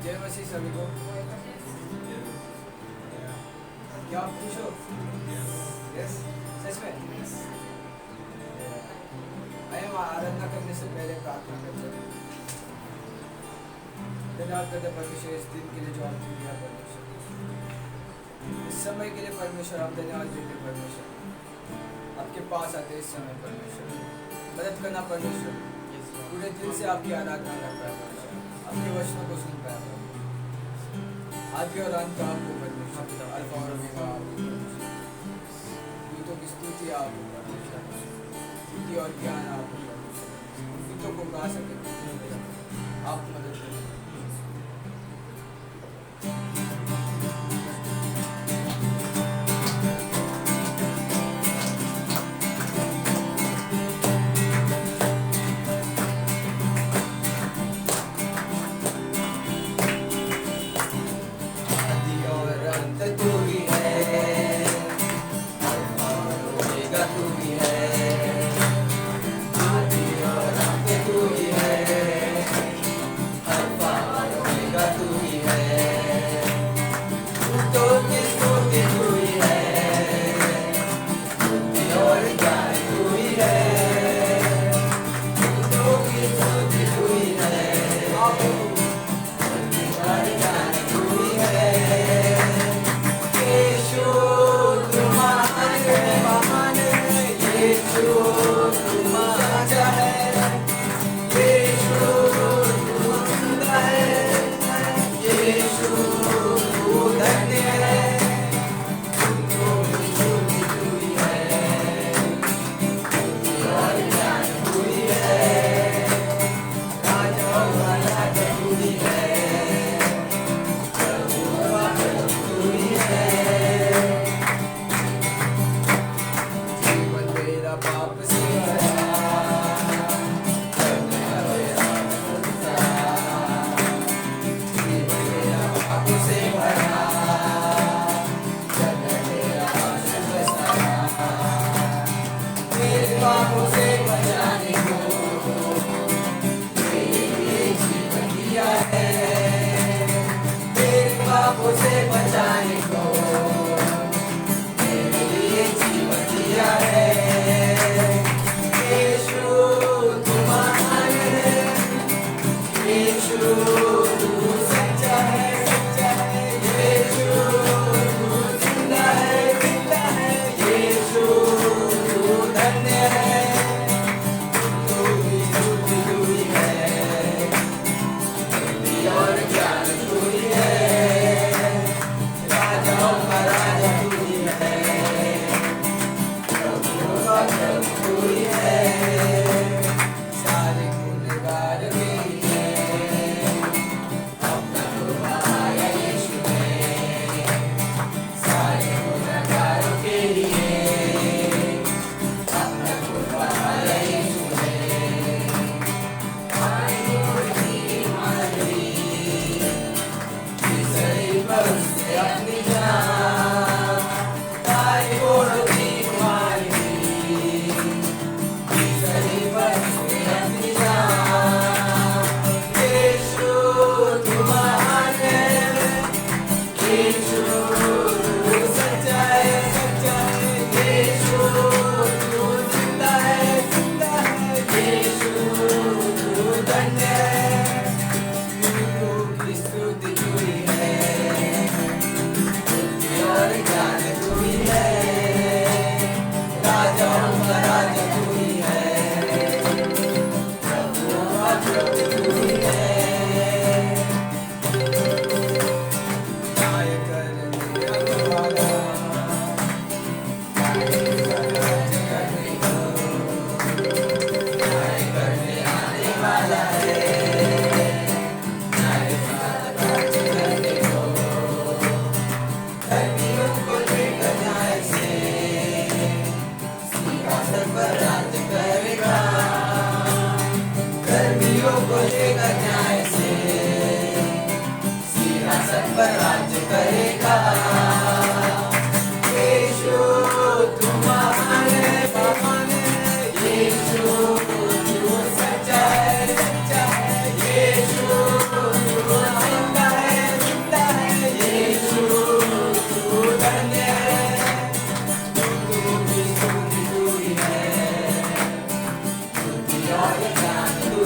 जय मसीह सभी को। क्या आप खुश हो? यस, सच में। आइए हम आराधना करने से पहले प्रार्थना करते हैं। धन्यवाद करते परमेश्वर इस दिन के लिए जो आपने दिया परमेश्वर, इस समय के लिए परमेश्वर आप धन्यवाद देते परमेश्वर। आपके पास आते इस समय परमेश्वर मदद करना परमेश्वर, पूरे दिल से आपकी आराधना करता है परमेश्वर, आपके वचनों को सुनता है आदि और अंत आपको परमेश्वर, अल्फा और ओमेगा आपको, गीतों की स्तुति आपको परमेश्वर, स्तुति और ज्ञान आपको परमेश्वर, गीतों को गा सके आप मदद करें।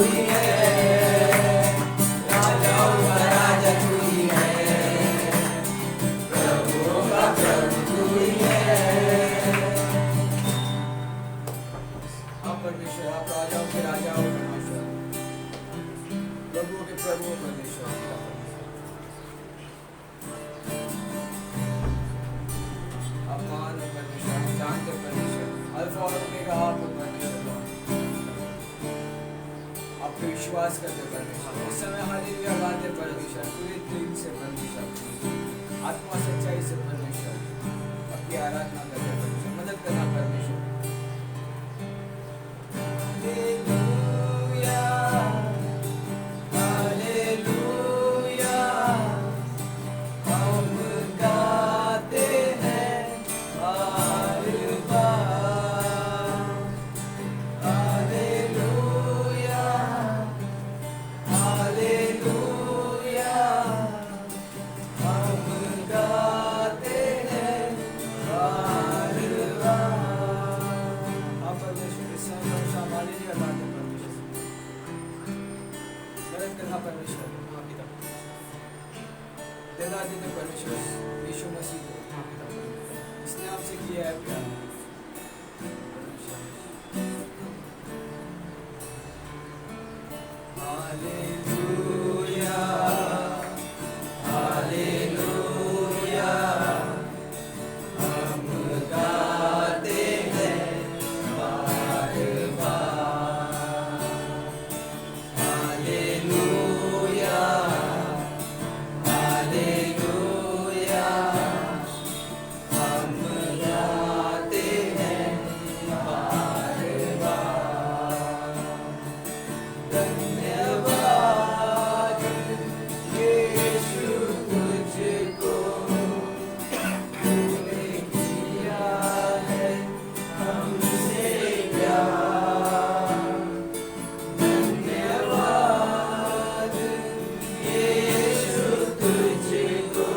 ही है, राजाओं का राजा तू ही है, प्रभुओं का प्रभु तू ही है। आप परमेश्वर, आप राजाओं के राजा हो परमेश्वर, प्रभुओं के प्रभु हो परमेश्वर। आप महान हो परमेश्वर, हम जानते हो परमेश्वर, अल्फा और ओमेगा आप हो परमेश्वर। आप पे विश्वास करते परमेश्वर, इस समय हालेलुया गाते परमेश्वर, पूरे दिल से परमेश्वर, आत्मा सच्चाई से परमेश्वर, आपकी आराधना करते परमेश्वर, मदद करना परमेश्वर। परमेश्वर यीशु मसीह को इसने आपसे किया है प्यार। हालेलुया हालेलुया हम गाते हैं बार बार। हालेलुया हालेलुया हम गाते हैं बार बार। धन्यवाद यीशु तुझको, तूने किया है हमसे प्यार। धन्यवाद यीशु तुझको,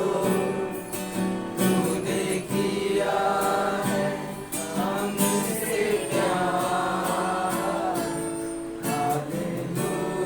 तूने किया है हमसे प्यार। हालेलुया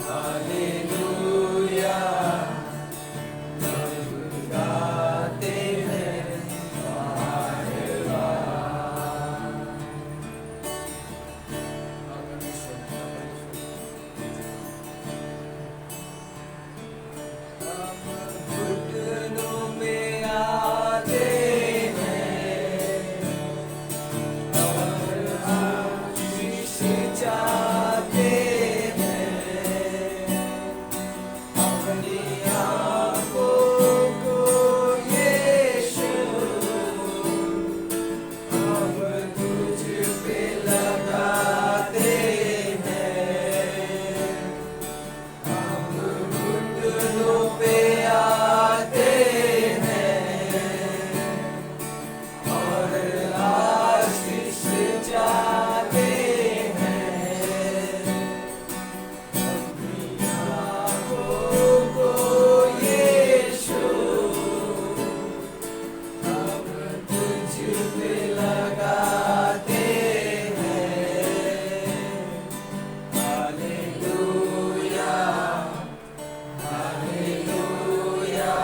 हालेलुया हम गाते हैं बार बार। हम घुटनों में आते हैं और आशीष चाहते हैं। अपनी आँखों को यीशु हम तुझ पे लगाते हैं। हम घुटनों पे आते हैं और आशीष चाहते हैं। अपनी आँखों को यीशु हम तुझ पे लगाते हैं। हालेलुया हालेलुया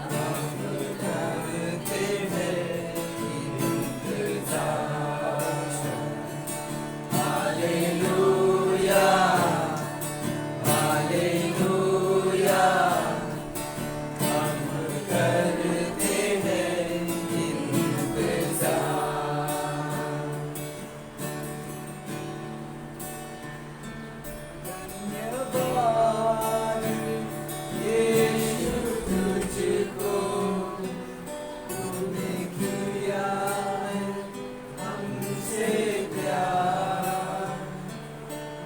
हम करते हैं इंतजार। हालेलुया हालेलुया हम करते हैं इंतजार। धन्यवाद यीशु तुझको, तूने किया है हमसे प्यार।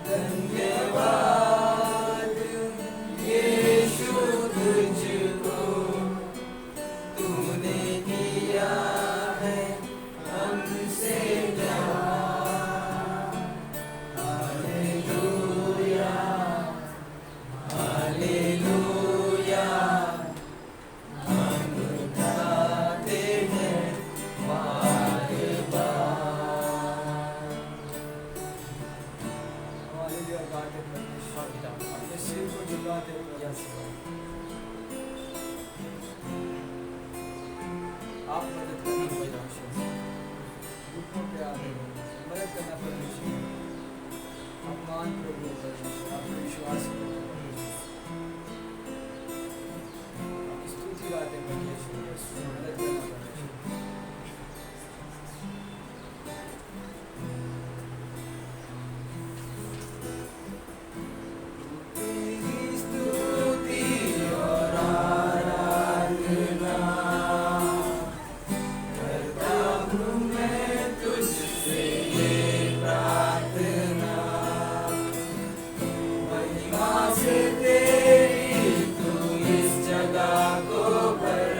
धन्यवाद यीशु तुझको, तूने किया है हमसे प्यार। हालेलुया हालेलुया हम गाते हैं बार बार। हालेलुया गाते परमेश्वर पिता, अपने सिर को झुकाते प्रभु, आप मदद करना परमेश्वर। घुटनों पे आते हैं, मदद करना परमेश्वर। अपमान प्रभु परमेश्वर, आप विश्वास करो परमेश्वर। आपकी स्तुति गाते परमेश्वर, मदद करना परमेश्वर। तेरी स्तुति और आराधना करता हूँ मैं तुझसे ये प्रार्थना। महिमा से तेरी तू इस जगह को भर,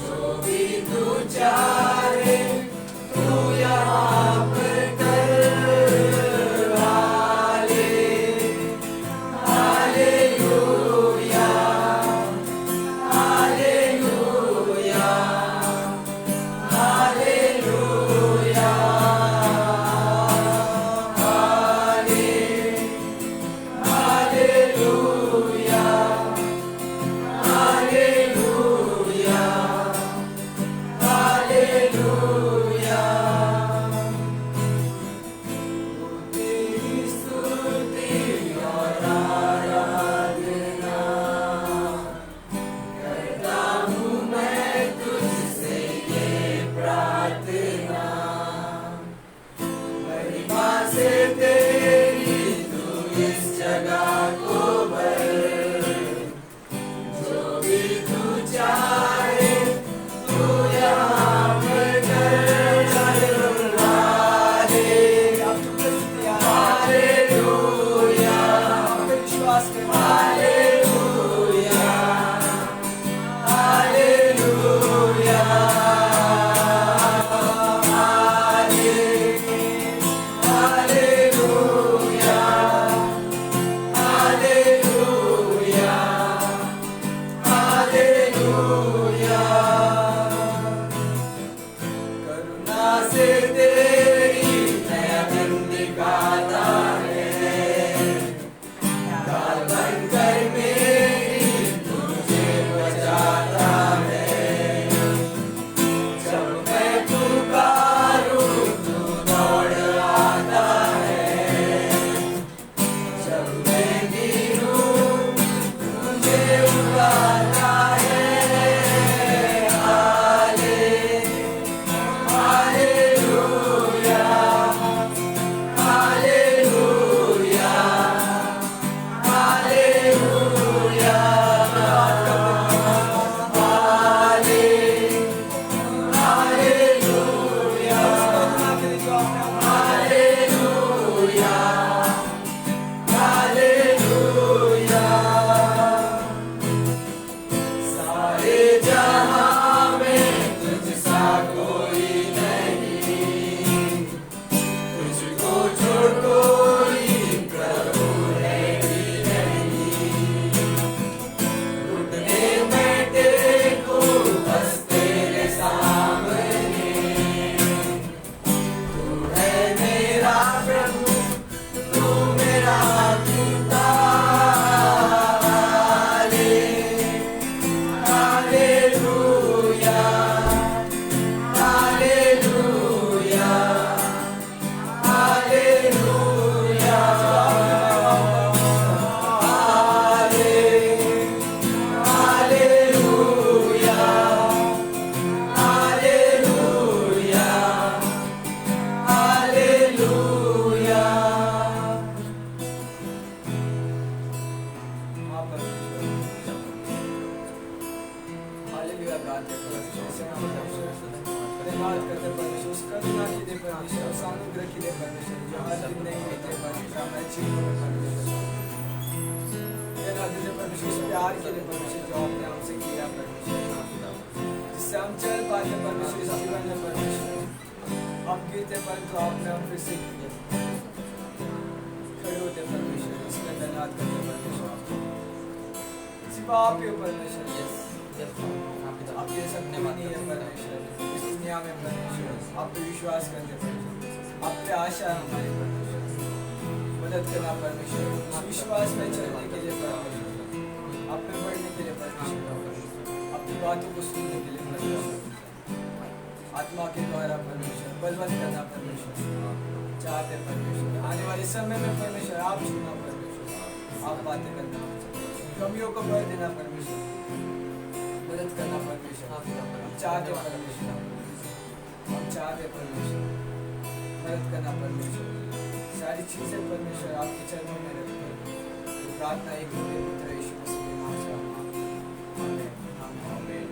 जो भी तू चाहे तू यहाँ पर कर। Hallelujah hallelujah hallelujah hallelujah hallelujah hallelujah. तेरी स्तुति और आराधना करता हूँ मैं तुझसे ये प्रार्थना। महिमा से तेरी तू इस जगह को भर, जो भी तू चाहे तू यहाँ पर कर। हालेलुया विश्वास कर। Hallelujah hallelujah hallelujah hallelujah hallelujah. करुणा से तेरी नया दिन दिखाता है। चीजों में परमेश्वर, परमेश्वर इस प्यार के लिए परमेश्वर जो आपने हमसे किया परमेश्वर, जिससे हम चल पाते परमेश्वर इस जीवन में परमेश्वर, हम गिरते पर तो आपने हम फिर से खड़े होते परमेश्वर, इसका धन्यवाद करते परमेश्वर। सिर्फ आप ही हो परमेश्वर, आपके सपने नहीं है परमेश्वर, इस दुनिया में परमेश्वर आप पे विश्वास करते परमेश्वर, आप पे आशा है हमारी परमेश्वर, मदद करना परमेश्वर, विश्वास में चलने के लिए परमेश्वर, आप पे बढ़ने के लिए परमेश्वर, आपकी बातों को सुनने के लिए परमेश्वर, आत्मा के द्वारा परमेश्वर बलवंत करना परमेश्वर चाहते परमेश्वर। आने वाले समय में परमेश्वर आप छूना परमेश्वर, आप बातें करना, कमियों को भर देना परमेश्वर, मदद करना परमेश्वर, हम चाहते परमेश्वर, हम चाहते परमेश्वर, मदद करना परमेश्वर, सारी चीजें परमेश्वर आपके चरणों में रखते हैं। प्रार्थना एक पुत्र यीशु मसीह के नाम से, आमीन आमीन।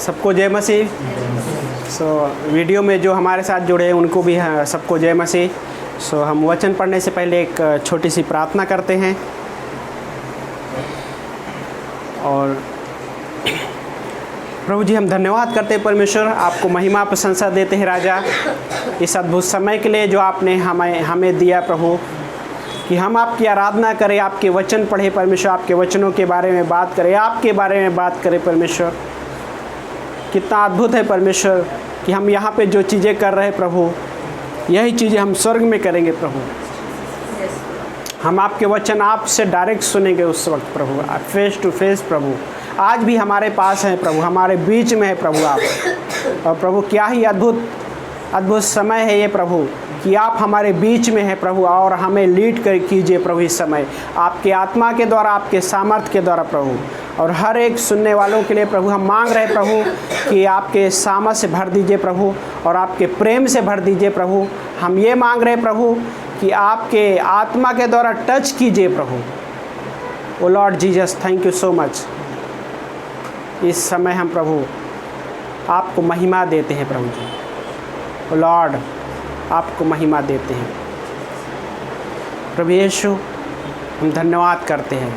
सबको जय मसीह। वीडियो में जो हमारे साथ जुड़े हैं उनको भी सबको जय मसीह। हम वचन पढ़ने से पहले एक छोटी सी प्रार्थना करते हैं। और प्रभु जी, हम धन्यवाद करते हैं परमेश्वर, आपको महिमा प्रशंसा देते हैं राजा, इस अद्भुत समय के लिए जो आपने हमें दिया प्रभु, कि हम आपकी आराधना करें, आपके वचन पढ़े परमेश्वर, आपके वचनों के बारे में बात करें, आपके बारे में बात करें परमेश्वर। कितना अद्भुत है परमेश्वर कि हम यहाँ पे जो चीज़ें कर रहे हैं प्रभु, यही चीज़ें हम स्वर्ग में करेंगे प्रभु। हम आपके वचन आपसे डायरेक्ट सुनेंगे उस वक्त प्रभु, फेस टू फेस प्रभु। आज भी हमारे पास हैं प्रभु, हमारे बीच में है प्रभु आप। और प्रभु क्या ही अद्भुत समय है ये प्रभु, कि आप हमारे बीच में हैं प्रभु, और हमें लीड कर कीजिए प्रभु इस समय, आपके आत्मा के द्वारा, आपके सामर्थ्य के द्वारा प्रभु। और हर एक सुनने वालों के लिए प्रभु हम मांग रहे प्रभु कि आपके सामर्थ्य से भर दीजिए प्रभु, और आपके प्रेम से भर दीजिए प्रभु। हम ये मांग रहे प्रभु कि आपके आत्मा के द्वारा टच कीजिए प्रभु। O Lord Jesus, thank you so much. इस समय हम प्रभु आपको महिमा देते हैं प्रभु जी। ओ लॉर्ड, आपको महिमा देते हैं प्रभु यीशु। हम धन्यवाद करते हैं,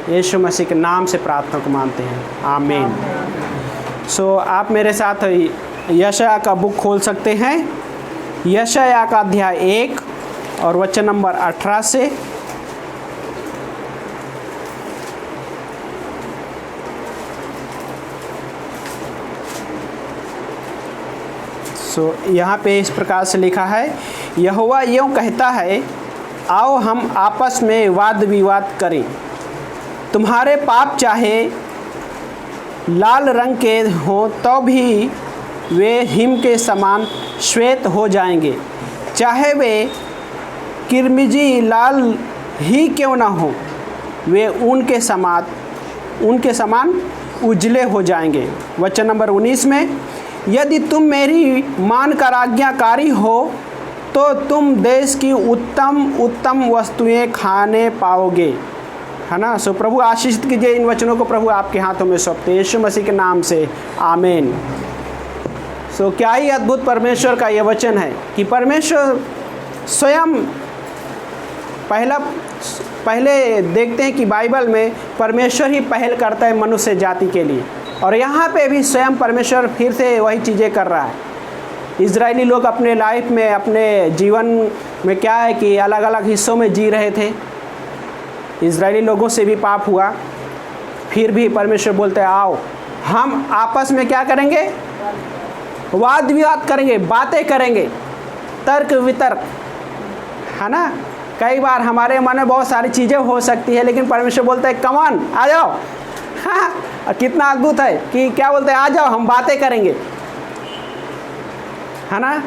यीशु मसीह के नाम से प्रार्थना को मानते हैं, आमीन। आप मेरे साथ यशायाह का बुक खोल सकते हैं, यशायाह का अध्याय 1 और वचन नंबर 18 से। यहाँ पे इस प्रकार से लिखा है, यहोवा यूँ कहता है, आओ हम आपस में वाद विवाद करें। तुम्हारे पाप चाहे लाल रंग के हों तो भी वे हिम के समान श्वेत हो जाएंगे, चाहे वे किरमिजी लाल ही क्यों न हो, वे उनके समान उजले हो जाएंगे। वचन नंबर 19 में, यदि तुम मेरी मानकर आज्ञाकारी हो तो तुम देश की उत्तम वस्तुएं खाने पाओगे, है ना। प्रभु आशीषित कीजिए इन वचनों को, प्रभु आपके हाथों में सौंपते यीशु मसीह के नाम से, आमीन। क्या ही अद्भुत परमेश्वर का ये वचन है कि परमेश्वर स्वयं पहले देखते हैं कि बाइबल में परमेश्वर ही पहल करता है मनुष्य जाति के लिए, और यहाँ पे भी स्वयं परमेश्वर फिर से वही चीज़ें कर रहा है। इजरायली लोग अपने लाइफ में, अपने जीवन में क्या है कि अलग अलग हिस्सों में जी रहे थे। इजरायली लोगों से भी पाप हुआ, फिर भी परमेश्वर बोलते हैं आओ हम आपस में क्या करेंगे, वाद विवाद करेंगे, बातें करेंगे, तर्क वितर्क, है ना। कई बार हमारे मन में बहुत सारी चीज़ें हो सकती है, लेकिन परमेश्वर बोलते हैं कम ऑन आ जाओ। हाँ, कितना अद्भुत है कि क्या बोलते हैं, आ जाओ हम बातें करेंगे, है ना।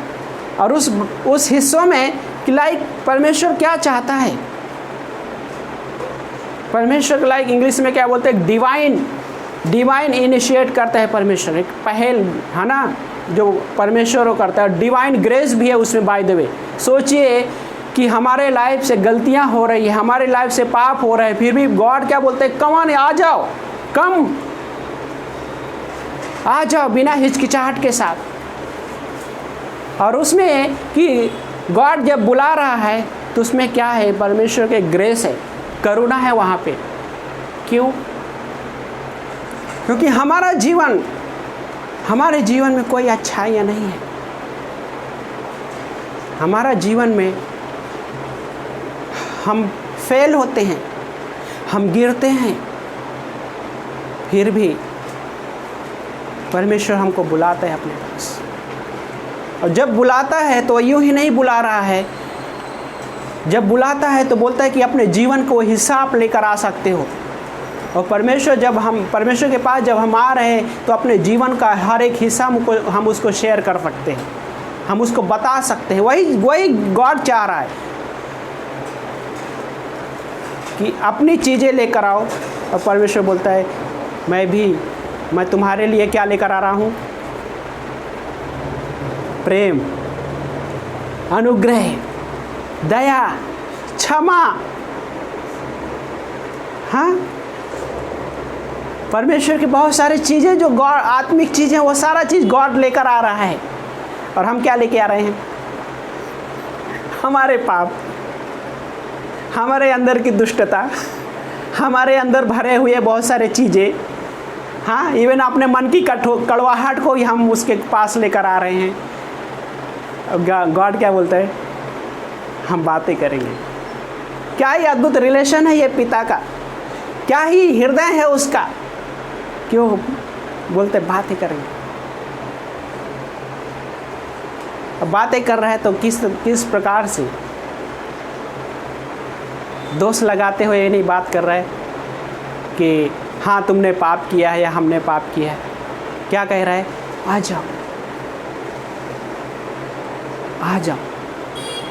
और उस हिस्सों में कि लाइक परमेश्वर क्या चाहता है, परमेश्वर लाइक इंग्लिश में क्या बोलते हैं, डिवाइन इनिशिएट करता है परमेश्वर, एक पहल, है ना, जो परमेश्वर वो करता है। डिवाइन ग्रेस भी है उसमें, बाय द वे। सोचिए कि हमारे लाइफ से गलतियां हो रही है, हमारे लाइफ से पाप हो रहे हैं, फिर भी गॉड क्या बोलते हैं, कम ऑन, आ जाओ, कम आ जाओ, बिना हिचकिचाहट के साथ। और उसमें कि गॉड जब बुला रहा है तो उसमें क्या है, परमेश्वर के ग्रेस है, करुणा है वहाँ पे। क्यों? क्योंकि हमारे जीवन में कोई अच्छाइयाँ नहीं है। हमारा जीवन में हम फेल होते हैं, हम गिरते हैं, फिर भी परमेश्वर हमको बुलाता है अपने पास। और जब बुलाता है तो यूं ही नहीं बुला रहा है, जब बुलाता है तो बोलता है कि अपने जीवन को हिस्सा आप लेकर आ सकते हो। और परमेश्वर के पास जब हम आ रहे हैं तो अपने जीवन का हर एक हिस्सा हम उसको शेयर कर सकते हैं, हम उसको बता सकते हैं। वही गॉड चाह रहा है कि अपनी चीज़ें लेकर आओ। और परमेश्वर बोलता है मैं तुम्हारे लिए क्या लेकर आ रहा हूँ, प्रेम, अनुग्रह, दया, क्षमा। हाँ, परमेश्वर की बहुत सारी चीज़ें जो गॉड, आत्मिक चीज़ें, वो सारा चीज़ गॉड लेकर आ रहा है। और हम क्या लेके आ रहे हैं? हमारे पाप, हमारे अंदर की दुष्टता, हमारे अंदर भरे हुए बहुत सारे चीज़ें। हाँ, इवन अपने मन की कड़वाहट को ही हम उसके पास लेकर आ रहे हैं। गॉड क्या बोलता है? हम बातें करेंगे। क्या ही अद्भुत रिलेशन है ये पिता का, क्या ही हृदय है उसका। क्यों बोलते बातें करेंगे? अब बातें कर रहा है तो किस प्रकार से? दोष लगाते हुए नहीं बात कर रहा है कि हाँ तुमने पाप किया है या हमने पाप किया है। क्या कह रहा है? आ जाओ, आ जाओ।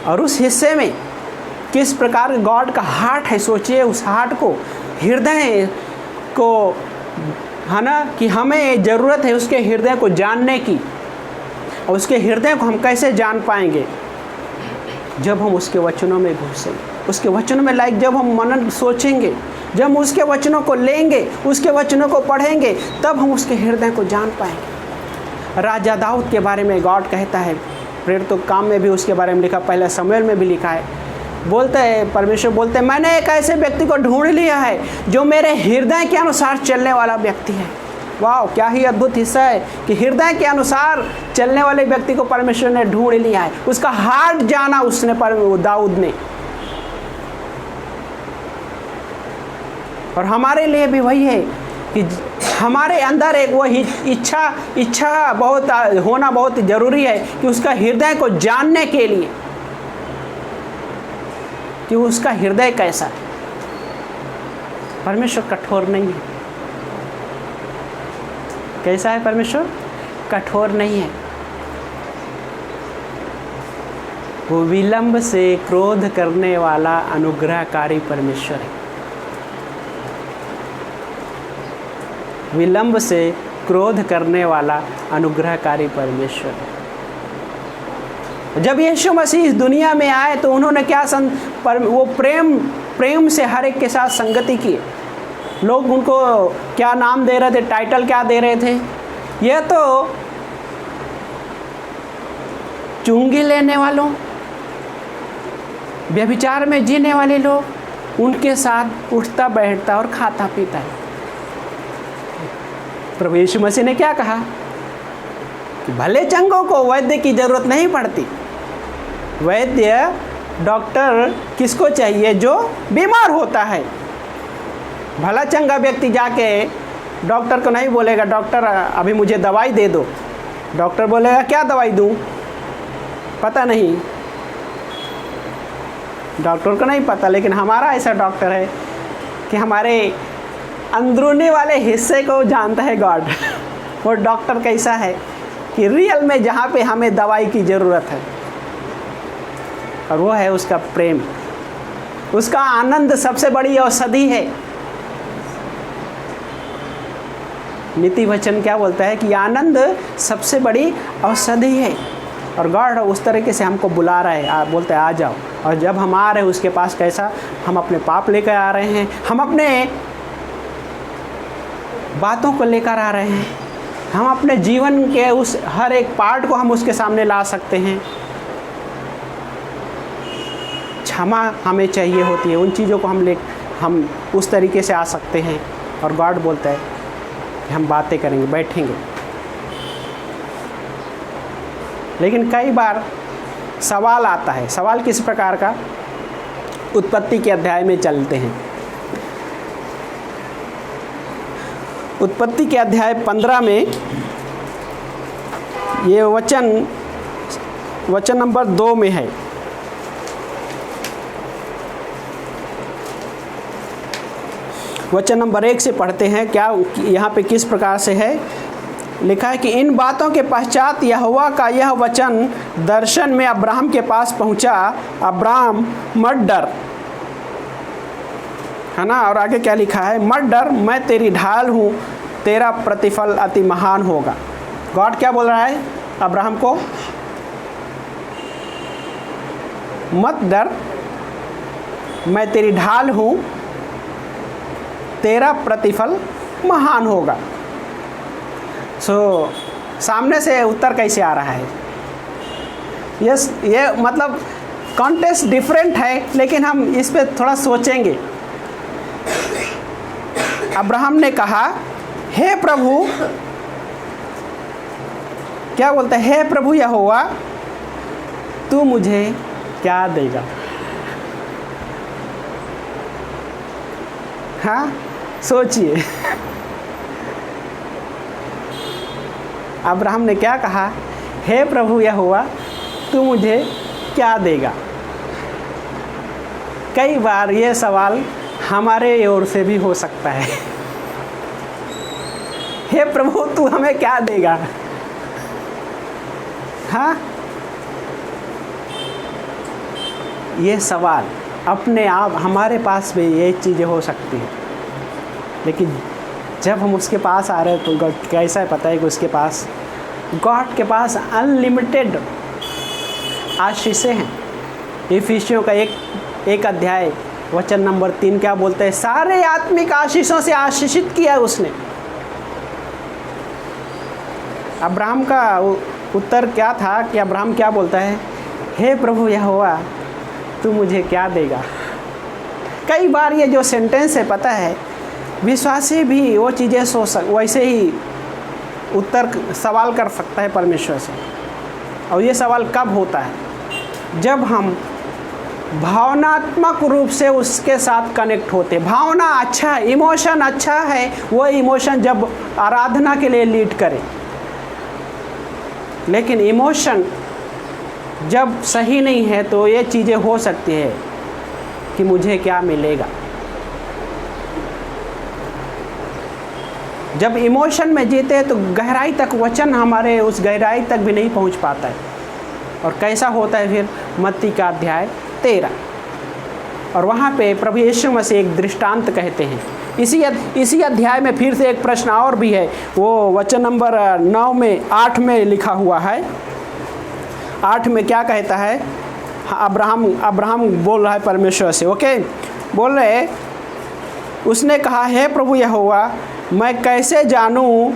और उस हिस्से में किस प्रकार गॉड का हार्ट है, सोचिए उस हार्ट को, हृदय को, है ना, कि हमें ज़रूरत है उसके हृदय को जानने की। और उसके हृदय को हम कैसे जान पाएंगे? जब हम उसके वचनों में घुसेंगे, उसके वचनों में जब हम मनन सोचेंगे, जब हम उसके वचनों को लेंगे, उसके वचनों को पढ़ेंगे, तब हम उसके हृदय को जान पाएंगे। राजा दाऊद के बारे में गॉड कहता है, प्रेरितों के काम में भी उसके बारे में लिखा, पहले शमूएल में भी लिखा है। बोलते हैं, परमेश्वर बोलते हैं, मैंने एक ऐसे व्यक्ति को ढूंढ लिया है जो मेरे हृदय के अनुसार चलने वाला व्यक्ति है। वाह, क्या ही अद्भुत हिस्सा है कि हृदय के अनुसार चलने वाले व्यक्ति को परमेश्वर ने ढूंढ लिया है। उसका हार्ट जाना उसने, दाऊद ने। और हमारे लिए भी वही है कि हमारे अंदर एक वो इच्छा बहुत होना बहुत ज़रूरी है कि उसका हृदय को जानने के लिए, कि उसका हृदय कैसा है। परमेश्वर कठोर नहीं है। कैसा है परमेश्वर? कठोर नहीं है। वो विलंब से क्रोध करने वाला अनुग्रहकारी परमेश्वर है। विलंब से क्रोध करने वाला अनुग्रहकारी परमेश्वर है। जब यीशु मसीह इस दुनिया में आए तो उन्होंने क्या वो प्रेम से हर एक के साथ संगति की। लोग उनको क्या नाम दे रहे थे, टाइटल क्या दे रहे थे? यह तो चुंगी लेने वालों, व्यभिचार में जीने वाले लोग, उनके साथ उठता बैठता और खाता पीता है। प्रभु यीशु मसीह ने क्या कहा कि भले चंगों को वैद्य की जरूरत नहीं पड़ती। वैद्य, डॉक्टर किसको चाहिए? जो बीमार होता है। भला चंगा व्यक्ति जाके डॉक्टर को नहीं बोलेगा, डॉक्टर अभी मुझे दवाई दे दो। डॉक्टर बोलेगा क्या दवाई दूं? पता नहीं, डॉक्टर को नहीं पता। लेकिन हमारा ऐसा डॉक्टर है कि हमारे अंदरूनी वाले हिस्से को जानता है गॉड। वो डॉक्टर कैसा है कि रियल में जहाँ पे हमें दवाई की ज़रूरत है, और वो है उसका प्रेम, उसका आनंद सबसे बड़ी औषधि है। नीति वचन क्या बोलता है कि आनंद सबसे बड़ी औषधि है। और गॉड उस तरीके से हमको बुला रहा है, बोलते हैं आ जाओ। और जब हम आ रहे हैं उसके पास कैसा, हम अपने पाप लेकर आ रहे हैं, हम अपने बातों को लेकर आ रहे हैं, हम अपने जीवन के उस हर एक पार्ट को हम उसके सामने ला सकते हैं। क्षमा हमें चाहिए होती है, उन चीज़ों को हम उस तरीके से आ सकते हैं। और गॉड बोलता है कि हम बातें करेंगे, बैठेंगे। लेकिन कई बार सवाल आता है। सवाल किस प्रकार का? उत्पत्ति के अध्याय में चलते हैं। उत्पत्ति के अध्याय 15 में ये वचन नंबर 2 में है। वचन नंबर 1 से पढ़ते हैं। क्या यहाँ पे किस प्रकार से है लिखा है कि इन बातों के पश्चात यहोवा का यह वचन दर्शन में अब्राहम के पास पहुँचा, अब्राहम मत डर, है ना। और आगे क्या लिखा है? मत डर, मैं तेरी ढाल हूँ, तेरा प्रतिफल अति महान होगा। गॉड क्या बोल रहा है अब्राहम को? मत डर, मैं तेरी ढाल हूँ, तेरा प्रतिफल महान होगा। सामने से उत्तर कैसे आ रहा है? ये मतलब कॉन्टेक्स्ट डिफरेंट है, लेकिन हम इस पे थोड़ा सोचेंगे। अब्राहम ने कहा, हे प्रभु, क्या बोलता है? हे प्रभु यहोवा, तू मुझे क्या देगा? हाँ, सोचिए। अब्राहम ने क्या कहा? हे प्रभु यहोवा, तू मुझे क्या देगा? कई बार ये सवाल हमारे ओर से भी हो सकता है। हे प्रभु, तू हमें क्या देगा? हाँ, ये सवाल अपने आप हमारे पास भी ये चीज़ें हो सकती हैं। लेकिन जब हम उसके पास आ रहे हैं तो गॉड कैसा है पता है कि उसके पास, गॉड के पास अनलिमिटेड आशीषें हैं। इफिसियों का एक अध्याय वचन नंबर 3 क्या बोलते हैं? सारे आत्मिक आशीषों से आशीषित किया है उसने। अब्राहम का उत्तर क्या था कि अब्राहम क्या बोलता है? हे प्रभु यहोवा, तू मुझे क्या देगा? कई बार ये जो सेंटेंस है पता है, विश्वासी भी वो चीज़ें वैसे ही उत्तर सवाल कर सकता है परमेश्वर से। और ये सवाल कब होता है? जब हम भावनात्मक रूप से उसके साथ कनेक्ट होते। भावना अच्छा है, इमोशन अच्छा है, वो इमोशन जब आराधना के लिए लीड करे। लेकिन इमोशन जब सही नहीं है तो ये चीज़ें हो सकती है कि मुझे क्या मिलेगा। जब इमोशन में जीते हैं तो गहराई तक वचन हमारे उस गहराई तक भी नहीं पहुंच पाता है। और कैसा होता है फिर? मत्ती का अध्याय 13, और वहाँ पे प्रभु यीशु मसीह एक दृष्टांत कहते हैं। इसी अध्याय में फिर से एक प्रश्न और भी है। वो वचन नंबर 8 में लिखा हुआ है। 8 में क्या कहता है? अब्राहम बोल रहा है परमेश्वर से। ओके, बोल रहे, उसने कहा, हे प्रभु यहोवा, मैं कैसे जानूं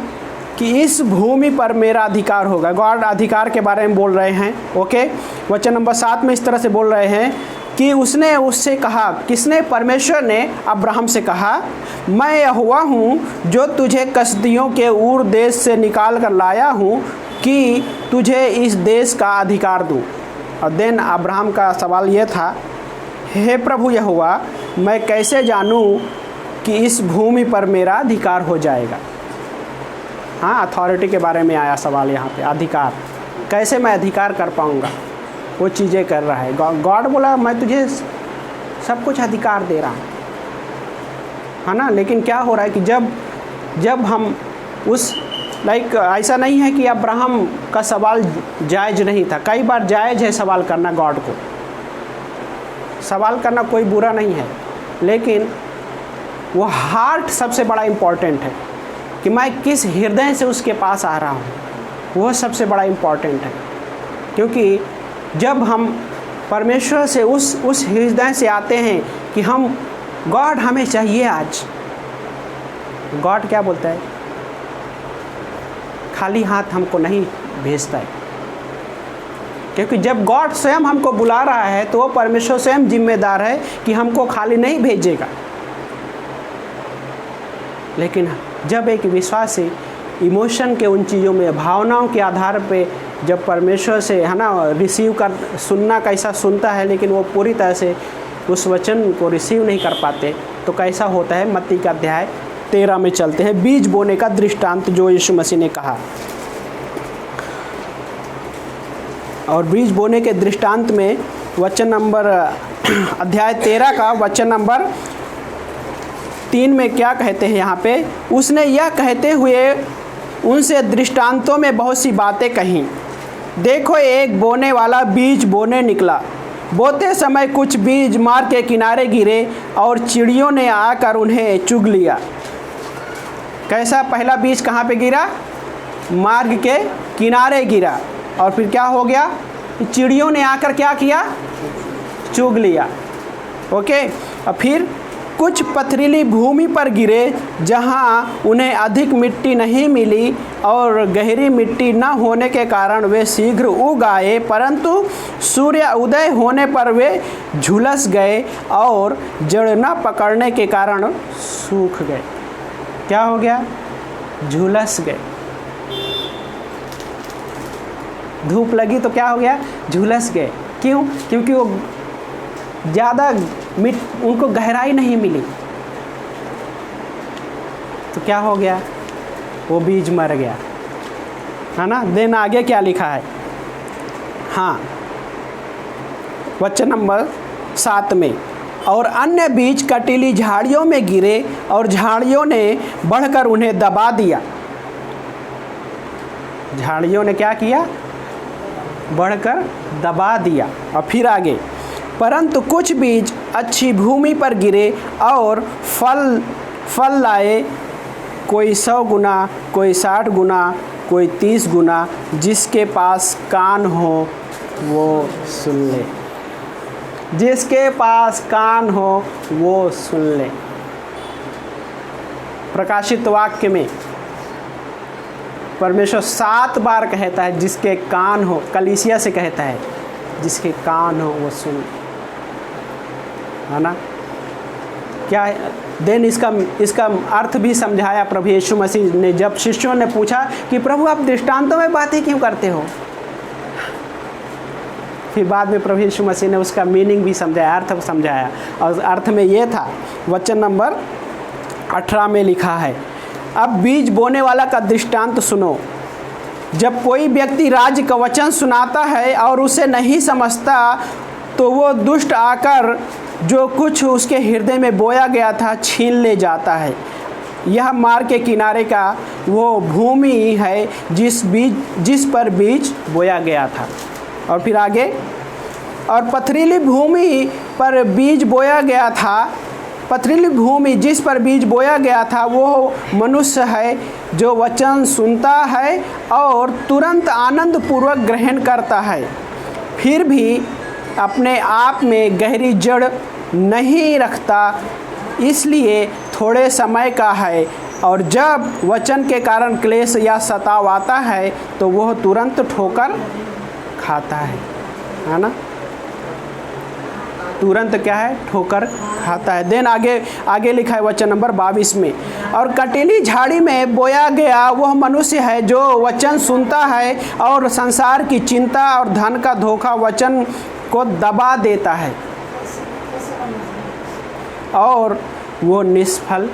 कि इस भूमि पर मेरा अधिकार होगा? गॉड अधिकार के बारे में बोल रहे हैं। ओके, वचन नंबर 7 में इस तरह से बोल रहे हैं कि उसने उससे कहा, किसने? परमेश्वर ने अब्राहम से कहा, मैं यहोवा हूँ जो तुझे कसदियों के ऊर देश से निकाल कर लाया हूँ कि तुझे इस देश का अधिकार दूँ। और देन अब्राहम का सवाल ये था, हे प्रभु यहोवा, मैं कैसे जानूँ कि इस भूमि पर मेरा अधिकार हो जाएगा? हाँ, अथॉरिटी के बारे में आया सवाल यहाँ पे। अधिकार, कैसे मैं अधिकार कर पाऊँगा? वो चीज़ें कर रहा है। गॉड बोला, मैं तुझे सब कुछ अधिकार दे रहा हूँ, है ना। लेकिन क्या हो रहा है कि जब हम उस ऐसा नहीं है कि अब्राहम का सवाल जायज़ नहीं था। कई बार जायज़ है सवाल करना। गॉड को सवाल करना कोई बुरा नहीं है, लेकिन वो हार्ट सबसे बड़ा इम्पॉर्टेंट है कि मैं किस हृदय से उसके पास आ रहा हूँ। वो सबसे बड़ा इम्पॉर्टेंट है, क्योंकि जब हम परमेश्वर से उस हृदय से आते हैं कि हम गॉड हमें चाहिए आज। गॉड क्या बोलता है? खाली हाथ हमको नहीं भेजता है, क्योंकि जब गॉड स्वयं हमको बुला रहा है तो वो परमेश्वर स्वयं जिम्मेदार है कि हमको खाली नहीं भेजेगा। लेकिन जब एक विश्वासी इमोशन के उन चीज़ों में, भावनाओं के आधार पे जब परमेश्वर से है ना रिसीव कर, सुनना कैसा सुनता है लेकिन वो पूरी तरह से उस वचन को रिसीव नहीं कर पाते, तो कैसा होता है? मत्ती का अध्याय 13 में चलते हैं, बीज बोने का दृष्टांत जो यीशु मसीह ने कहा। और बीज बोने के दृष्टांत में वचन नंबर अध्याय 13 का वचन नंबर 3 में क्या कहते हैं यहाँ पे? उसने यह कहते हुए उनसे दृष्टांतों में बहुत सी बातें कहीं। देखो, एक बोने वाला बीज बोने निकला। बोते समय कुछ बीज मार्ग के किनारे गिरे और चिड़ियों ने आकर उन्हें चुग लिया। कैसा? पहला बीज कहाँ पे गिरा? मार्ग के किनारे गिरा, और फिर क्या हो गया? चिड़ियों ने आकर क्या किया? चुग लिया। ओके। और फिर कुछ पथरीली भूमि पर गिरे, जहाँ उन्हें अधिक मिट्टी नहीं मिली और गहरी मिट्टी न होने के कारण वे शीघ्र उग आए, परंतु सूर्य उदय होने पर वे झुलस गए और जड़ न पकड़ने के कारण सूख गए। क्या हो गया? झुलस गए। धूप लगी तो क्या हो गया? झुलस गए। क्यों? क्योंकि वो ज़्यादा उनको गहराई नहीं मिली, तो क्या हो गया? वो बीज मर गया, है ना। देन आगे क्या लिखा है? हाँ, वचन नंबर 7 में, और अन्य बीज कटीली झाड़ियों में गिरे और झाड़ियों ने बढ़कर उन्हें दबा दिया। झाड़ियों ने क्या किया? बढ़कर दबा दिया। और फिर आगे, परंतु कुछ बीज अच्छी भूमि पर गिरे और फल लाए, कोई 100 गुना, कोई 60 गुना, कोई 30 गुना। जिसके पास कान हो वो सुन ले। जिसके पास कान हो वो सुन ले। प्रकाशित वाक्य में परमेश्वर 7 बार कहता है जिसके कान हो। कलीसिया से कहता है जिसके कान हो वो सुन, है ना। क्या है? देन इसका अर्थ भी समझाया प्रभु यीशु मसीह ने, जब शिष्यों ने पूछा कि प्रभु आप दृष्टांतों में बातें क्यों करते हो? फिर बाद में प्रभु यीशु मसीह ने उसका मीनिंग भी समझाया, अर्थ समझाया, और अर्थ में ये था, वचन नंबर 18 में लिखा है, अब बीज बोने वाला का दृष्टांत सुनो। जब कोई व्यक्ति राज्य का वचन सुनाता है और उसे नहीं समझता, तो वो दुष्ट आकर जो कुछ उसके हृदय में बोया गया था छीन ले जाता है। यह मार्ग के किनारे का वो भूमि है जिस पर बीज बोया गया था। और फिर आगे, और पथरीली भूमि पर बीज बोया गया था। पथरीली भूमि जिस पर बीज बोया गया था वो मनुष्य है जो वचन सुनता है और तुरंत आनंद पूर्वक ग्रहण करता है, फिर भी अपने आप में गहरी जड़ नहीं रखता, इसलिए थोड़े समय का है, और जब वचन के कारण क्लेश या सताव आता है तो वह तुरंत ठोकर खाता है ना। तुरंत क्या है? ठोकर खाता है। देन आगे लिखा है वचन नंबर 22 में, और कटीली झाड़ी में बोया गया वह मनुष्य है जो वचन सुनता है और संसार की चिंता और धन का धोखा वचन को दबा देता है और वो निष्फल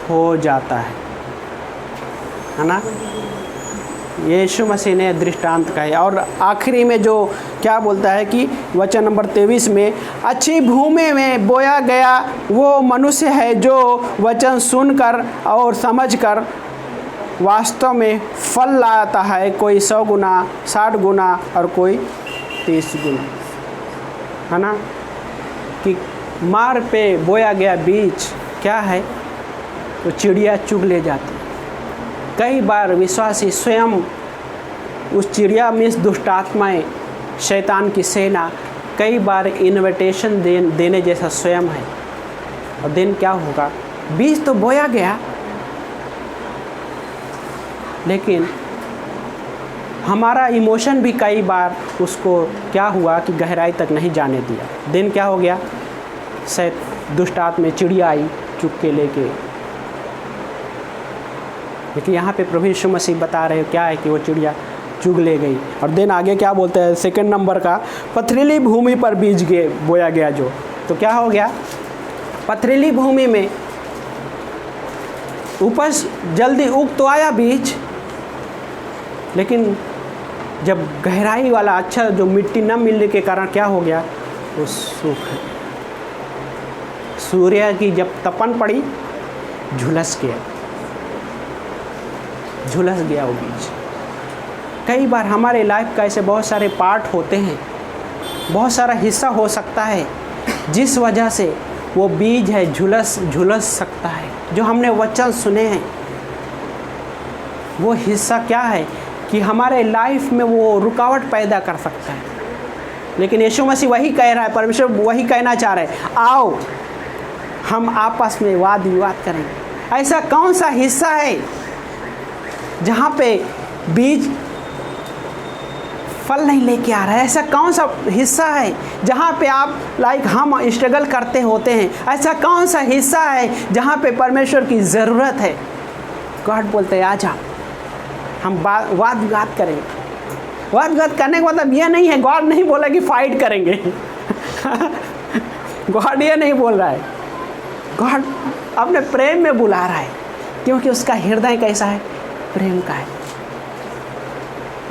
हो जाता है ना। यीशु मसीह ने दृष्टांत कहा। और आखिरी में जो क्या बोलता है कि वचन नंबर 23 में, अच्छी भूमि में बोया गया वो मनुष्य है जो वचन सुनकर और समझकर वास्तव में फल लाता है, कोई 100 गुना, 60 गुना और कोई 30 गुना, है ना। कि मार्ग पे बोया गया बीज क्या है? तो चिड़िया चुग ले जाती। कई बार विश्वासी स्वयं उस चिड़िया में दुष्टात्माएं, शैतान की सेना कई बार इनविटेशन देने जैसा स्वयं है। और दिन क्या होगा, बीज तो बोया गया, लेकिन हमारा इमोशन भी कई बार उसको क्या हुआ कि गहराई तक नहीं जाने दिया। दिन क्या हो गया, शायद दुष्ट आत्मा में चिड़िया आई चुग के लेके। लेकिन यहाँ पे प्रभु यीशु मसीह बता रहे हो क्या है कि वो चिड़िया चुग ले गई। और दिन आगे क्या बोलते हैं, सेकंड नंबर का, पथरीली भूमि पर बीज बोया गया जो, तो क्या हो गया, पथरीली भूमि में उपज जल्दी उग तो आया बीज, लेकिन जब गहराई वाला अच्छा जो मिट्टी न मिलने के कारण क्या हो गया, वो सूख, सूर्य की जब तपन पड़ी झुलस गया वो बीज। कई बार हमारे लाइफ का ऐसे बहुत सारे पार्ट होते हैं, बहुत सारा हिस्सा हो सकता है जिस वजह से वो बीज है झुलस सकता है। जो हमने वचन सुने हैं वो हिस्सा क्या है कि हमारे लाइफ में वो रुकावट पैदा कर सकता है। लेकिन यीशु मसीह वही कह रहा है, परमेश्वर वही कहना चाह रहे हैं, आओ हम आपस में वाद विवाद करेंगे। ऐसा कौन सा हिस्सा है जहाँ पे बीज फल नहीं लेके आ रहा है? ऐसा कौन सा हिस्सा है जहाँ पे आप हम स्ट्रगल करते होते हैं? ऐसा कौन सा हिस्सा है जहाँ पे परमेश्वर की ज़रूरत है? गॉड बोलते हैं आजा हम वाद विवाद करेंगे। वाद विवाद करने का मतलब ये नहीं है, गॉड नहीं बोला कि फाइट करेंगे गॉड ये नहीं बोल रहा है, गॉड अपने प्रेम में बुला रहा है, क्योंकि उसका हृदय कैसा है, प्रेम का है।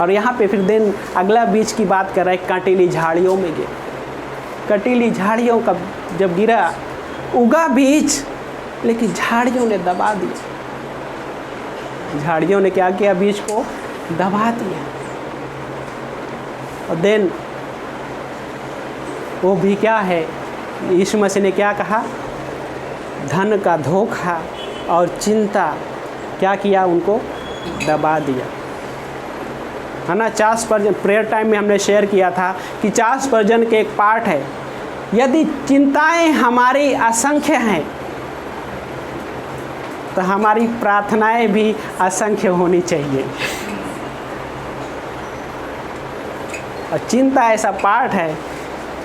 और यहाँ पे फिर दिन अगला बीज की बात कर रहा है, कंटीली झाड़ियों में गिरा। कंटीली झाड़ियों का जब गिरा, उगा बीज, लेकिन झाड़ियों ने दबा दिया। झाड़ियों ने क्या किया, बीज को दबा दिया। और देन वो भी क्या है, यीशु मसीह ने क्या कहा, धन का धोखा और चिंता क्या किया, उनको दबा दिया, है ना। 40% प्रेयर टाइम में हमने शेयर किया था कि 40% के एक पार्ट है, यदि चिंताएं हमारी असंख्य हैं तो हमारी प्रार्थनाएं भी असंख्य होनी चाहिए। और चिंता ऐसा पार्ट है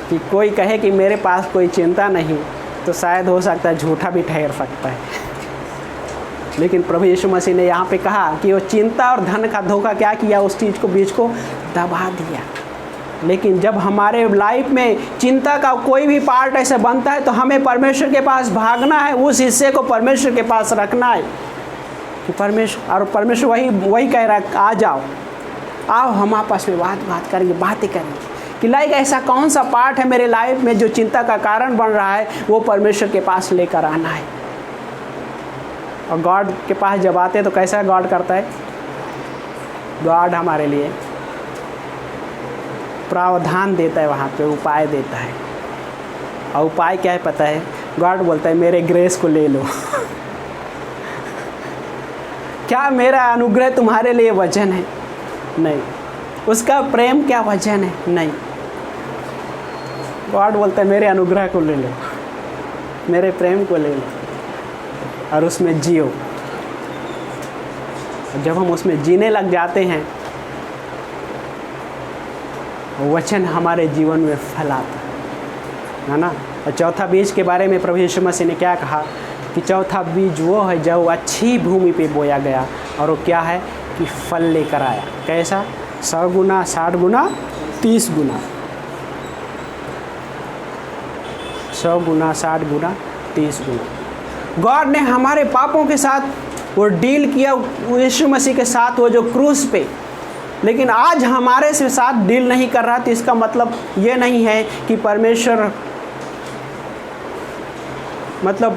कि कोई कहे कि मेरे पास कोई चिंता नहीं, तो शायद हो सकता है झूठा भी ठहर सकता है। लेकिन प्रभु यीशु मसीह ने यहाँ पे कहा कि वो चिंता और धन का धोखा क्या किया, उस चीज़ को, बीज को दबा दिया। लेकिन जब हमारे लाइफ में चिंता का कोई भी पार्ट ऐसे बनता है तो हमें परमेश्वर के पास भागना है, उस हिस्से को परमेश्वर के पास रखना है कि परमेश्वर, और परमेश्वर वही कह रहा है, आ जाओ आओ हम आपस में बात करेंगे, बातें करेंगे कि लाइक ऐसा कौन सा पार्ट है मेरे लाइफ में जो चिंता का कारण बन रहा है, वो परमेश्वर के पास लेकर आना है। और गॉड के पास जब आते हैं तो कैसा गॉड करता है, गॉड हमारे लिए प्रावधान देता है, वहाँ पे उपाय देता है। और उपाय क्या है पता है, गॉड बोलता है मेरे ग्रेस को ले लो क्या मेरा अनुग्रह तुम्हारे लिए वजन है? नहीं। उसका प्रेम क्या वजन है? नहीं। गॉड बोलता है मेरे अनुग्रह को ले लो, मेरे प्रेम को ले लो और उसमें जियो। जब हम उसमें जीने लग जाते हैं, वचन हमारे जीवन में फैलाता है ना। और चौथा बीज के बारे में प्रभु यीशु मसीह ने क्या कहा कि चौथा बीज वो है जो अच्छी भूमि पे बोया गया, और वो क्या है कि फल लेकर आया। कैसा? 100 गुना, 60 गुना, 30 गुना। 100 गुना, 60 गुना, 30 गुना। गॉड ने हमारे पापों के साथ वो डील किया यीशु मसीह के साथ, वो जो क्रूस पे, लेकिन आज हमारे से साथ डील नहीं कर रहा। तो इसका मतलब ये नहीं है कि परमेश्वर, मतलब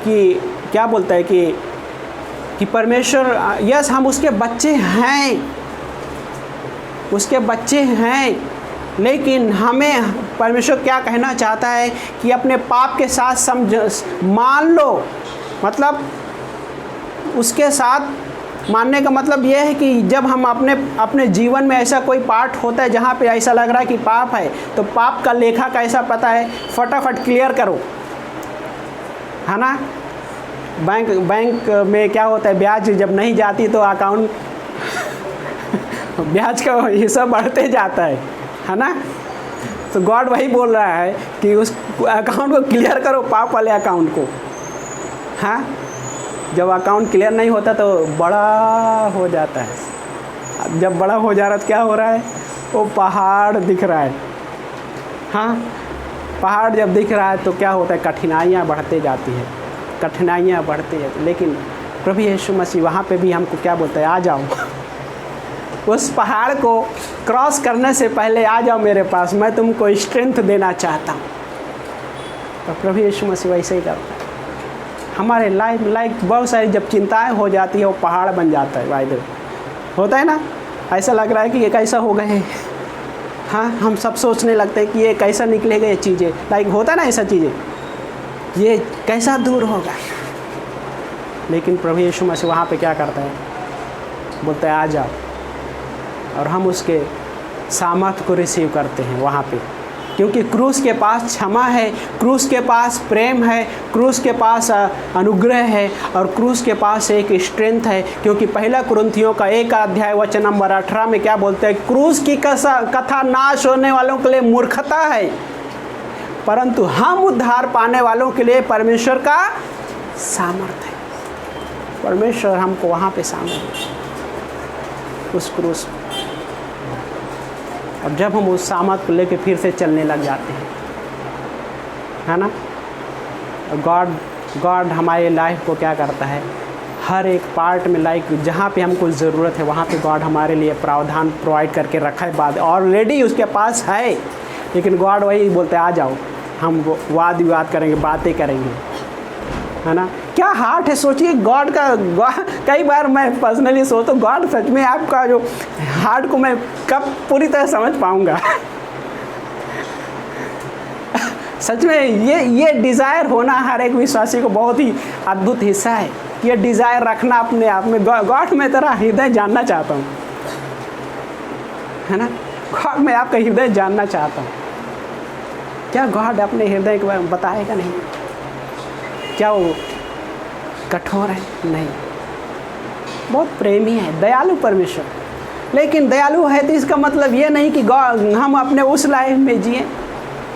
कि क्या बोलता है कि परमेश्वर, यस हम उसके बच्चे हैं, उसके बच्चे हैं, लेकिन हमें परमेश्वर क्या कहना चाहता है कि अपने पाप के साथ मान लो, मतलब उसके साथ मानने का मतलब ये है कि जब हम अपने जीवन में ऐसा कोई पार्ट होता है जहाँ पे ऐसा लग रहा है कि पाप है, तो पाप का लेखा कैसा पता है, फटाफट क्लियर करो, है ना। बैंक में क्या होता है, ब्याज जब नहीं जाती तो अकाउंट ब्याज का हिस्सा बढ़ते जाता है ना। तो गॉड वही बोल रहा है कि उस अकाउंट को क्लियर करो, पाप वाले अकाउंट को। हाँ, जब अकाउंट क्लियर नहीं होता तो बड़ा हो जाता है। अब जब बड़ा हो जा रहा है तो क्या हो रहा है, वो पहाड़ दिख रहा है। हाँ, पहाड़ जब दिख रहा है तो क्या होता है, कठिनाइयाँ बढ़ते जाती है, कठिनाइयाँ बढ़ती है। लेकिन प्रभु यीशु मसीह वहाँ पे भी हमको क्या बोलता है, आ जाओ, उस पहाड़ को क्रॉस करने से पहले आ जाओ मेरे पास, मैं तुमको स्ट्रेंथ देना चाहता हूँ। तो प्रभु यीशु मसीह वैसे ही करता है हमारे लाइफ बहुत सारी जब चिंताएं हो जाती है, वो पहाड़ बन जाता है। वायदे होता है ना, ऐसा लग रहा है कि ये कैसा हो गए। हाँ, हम सब सोचने लगते हैं कि ये कैसा निकलेगा, ये चीज़ें लाइक होता है ना, ऐसा चीज़ें ये कैसा दूर होगा। लेकिन प्रभु यीशु मसीह वहाँ पे क्या करता है, बोलता है आ जाओ, और हम उसके सामर्थ को रिसीव करते हैं वहाँ पे, क्योंकि क्रूस के पास क्षमा है, क्रूस के पास प्रेम है, क्रूस के पास अनुग्रह है, और क्रूस के पास एक स्ट्रेंथ है। क्योंकि पहला कुरिन्थियों का 1 अध्याय वचन नंबर 18 में क्या बोलते हैं, क्रूस की कथा नाश होने वालों के लिए मूर्खता है, परंतु हम उद्धार पाने वालों के लिए परमेश्वर का सामर्थ है। परमेश्वर हमको वहाँ पे सामर्थ, उस क्रूस। और जब हम उस सामर्थ को लेके फिर से चलने लग जाते हैं, है ना, गॉड हमारे लाइफ को क्या करता है, हर एक पार्ट में लाइक जहाँ पे हमको ज़रूरत है वहाँ पे गॉड हमारे लिए प्रावधान प्रोवाइड करके रखा है। बात ऑलरेडी उसके पास है, लेकिन गॉड वही बोलते हैं आ जाओ, हम वाद विवाद करेंगे, बातें करेंगे, है ना। क्या हार्ट है, सोचिए गॉड का। कई बार मैं पर्सनली सोचता हूँ, गॉड सच में आपका जो हार्ट को मैं कब पूरी तरह समझ पाऊँगा। सच में ये डिज़ायर होना हर एक विश्वासी को बहुत ही अद्भुत हिस्सा है। ये डिज़ायर रखना अपने आप में, गॉड मैं तेरा हृदय जानना चाहता हूँ, है ना। गॉड मैं आपका हृदय जानना चाहता हूँ। क्या गॉड अपने हृदय के बारे में बताएगा नहीं? क्या वो कठोर है? नहीं, बहुत प्रेमी है, दयालु परमेश्वर। लेकिन दयालु है तो इसका मतलब ये नहीं कि हम अपने उस लाइफ में जिए,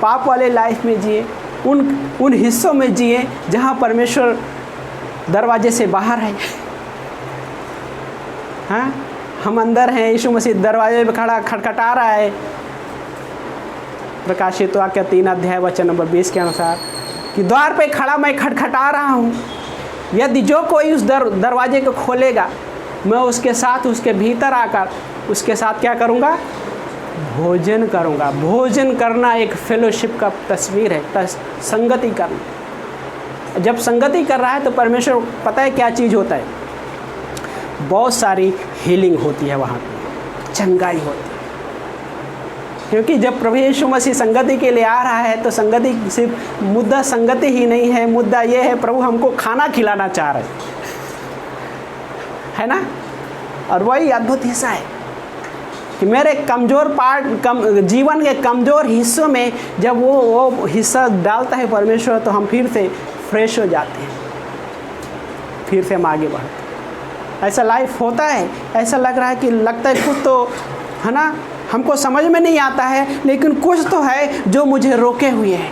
पाप वाले लाइफ में जिए, उन हिस्सों में जिए जहाँ परमेश्वर दरवाजे से बाहर है। हाँ, हम अंदर हैं, यीशु मसीह दरवाजे पे खड़ा खटखटा रहा है। प्रकाशित वाक्य 3 अध्याय वचन नंबर 20 के अनुसार कि द्वार पे खड़ा मैं खटखटा रहा हूँ, यदि जो कोई उस दरवाजे को खोलेगा, मैं उसके साथ उसके भीतर आकर उसके साथ क्या करूँगा, भोजन करूँगा। भोजन करना एक फेलोशिप का तस्वीर है, संगति करना। जब संगति कर रहा है तो परमेश्वर पता है क्या चीज़ होता है, बहुत सारी हीलिंग होती है वहाँ पे, चंगाई होती है। क्योंकि जब प्रभु यीशु मसीह संगति के लिए आ रहा है तो संगति सिर्फ मुद्दा संगति ही नहीं है, मुद्दा ये है प्रभु हमको खाना खिलाना चाह रहे है ना। और वही अद्भुत हिस्सा है कि मेरे कमज़ोर जीवन के कमज़ोर हिस्सों में जब वो हिस्सा डालता है परमेश्वर, तो हम फिर से फ्रेश हो जाते हैं, फिर से हम आगे बढ़ते हैं। ऐसा लाइफ होता है, ऐसा लग रहा है कि लगता है कुछ तो है ना, हमको समझ में नहीं आता है, लेकिन कुछ तो है जो मुझे रोके हुए है,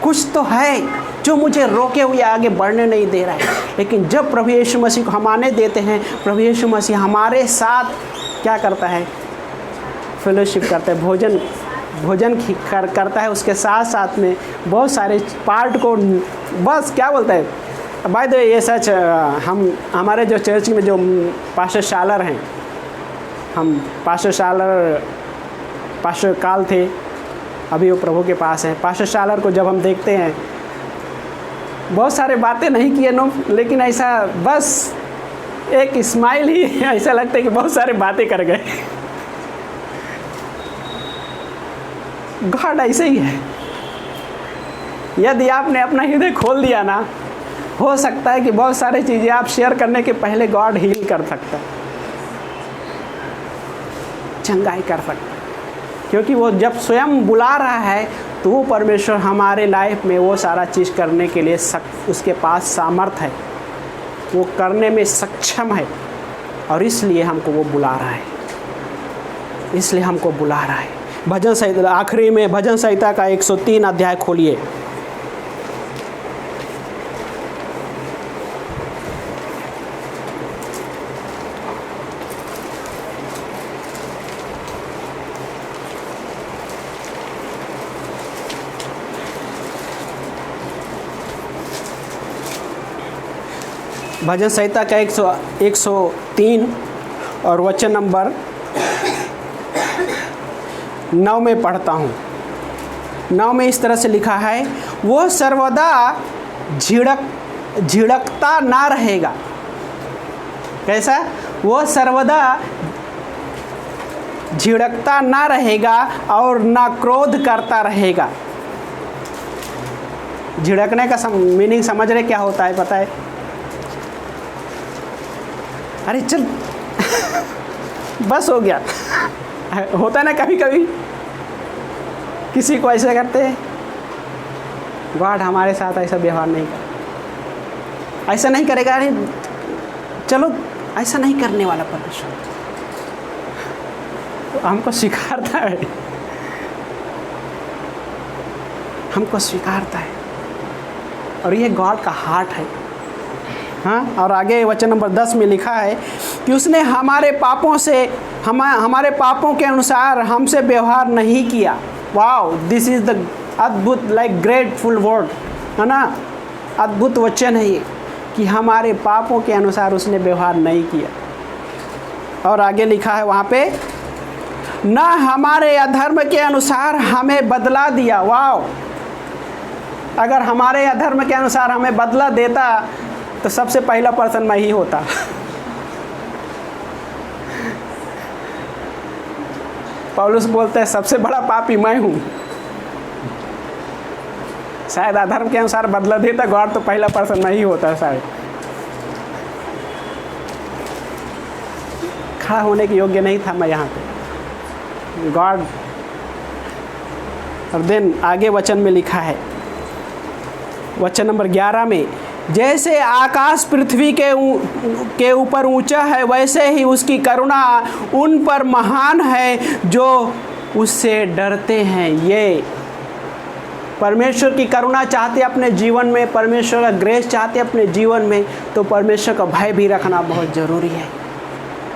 कुछ तो है जो मुझे रोके हुए आगे बढ़ने नहीं दे रहा है। लेकिन जब प्रभु यीशु मसीह को हम आने देते हैं, प्रभु यीशु मसीह हमारे साथ क्या करता है, फेलोशिप करता है, भोजन करता है। उसके साथ साथ में बहुत सारे पार्ट को बस क्या बोलता है, बाय द वे ये सच, हमारे जो चर्च में जो पास्टर शालर हैं, हम पास्टर काल थे, अभी वो प्रभु के पास है। पास्टर शालर को जब हम देखते हैं, बहुत सारे बातें नहीं किए नो, लेकिन ऐसा बस एक स्माइल ही ऐसा लगता है कि बहुत सारे बातें कर गए। गॉड ऐसे ही है। यदि आपने अपना हृदय खोल दिया ना, हो सकता है कि बहुत सारी चीज़ें आप शेयर करने के पहले गॉड हील कर सकता है, चंगाई कर सकता है, क्योंकि वो जब स्वयं बुला रहा है तो वो परमेश्वर हमारे लाइफ में वो सारा चीज़ करने के लिए उसके पास सामर्थ्य है, वो करने में सक्षम है, और इसलिए हमको वो बुला रहा है, इसलिए हमको बुला रहा है। भजन संहिता आखिरी में भजन संहिता का 103 अध्याय खोलिए। भजन संहिता का 103 और वचन नंबर 9 में पढ़ता हूँ। 9 में इस तरह से लिखा है, वो सर्वदा झिड़कता ना रहेगा। कैसा? वो सर्वदा झिड़कता ना रहेगा और ना क्रोध करता रहेगा। झिड़कने का मीनिंग समझ रहे क्या होता है? पता है? अरे चल बस हो गया। होता है ना कभी कभी किसी को ऐसे करते हैं। गॉड हमारे साथ ऐसा व्यवहार नहीं कर, ऐसा नहीं करेगा। अरे चलो, ऐसा नहीं करने वाला परमेश्वर हमको स्वीकारता है, हमको स्वीकारता है, और ये गॉड का हार्ट है। हाँ, और आगे वचन नंबर 10 में लिखा है कि उसने हमारे पापों से हमारे पापों के अनुसार हमसे व्यवहार नहीं किया। वाओ, दिस इज़ द अद्भुत, लाइक ग्रेटफुल वर्ड, है ना? अद्भुत वचन है ये कि हमारे पापों के अनुसार उसने व्यवहार नहीं किया। और आगे लिखा है वहाँ पे, ना हमारे अधर्म के अनुसार हमें बदला दिया। वाओ, अगर हमारे अधर्म के अनुसार हमें बदला देता तो सबसे पहला पर्सन मैं ही होता। पौलुस बोलते हैं सबसे बड़ा पापी मैं हूँ। शायद अधर्म के अनुसार बदला देता गॉड तो पहला पर्सन मैं ही होता शायद। खड़ा होने के योग्य नहीं था मैं यहाँ पे, गॉड। और देन आगे वचन में लिखा है, वचन नंबर 11 में, जैसे आकाश पृथ्वी के ऊपर ऊंचा है वैसे ही उसकी करुणा उन पर महान है जो उससे डरते हैं। ये परमेश्वर की करुणा चाहते अपने जीवन में, परमेश्वर का ग्रेस चाहते अपने जीवन में, तो परमेश्वर का भय भी रखना बहुत ज़रूरी है।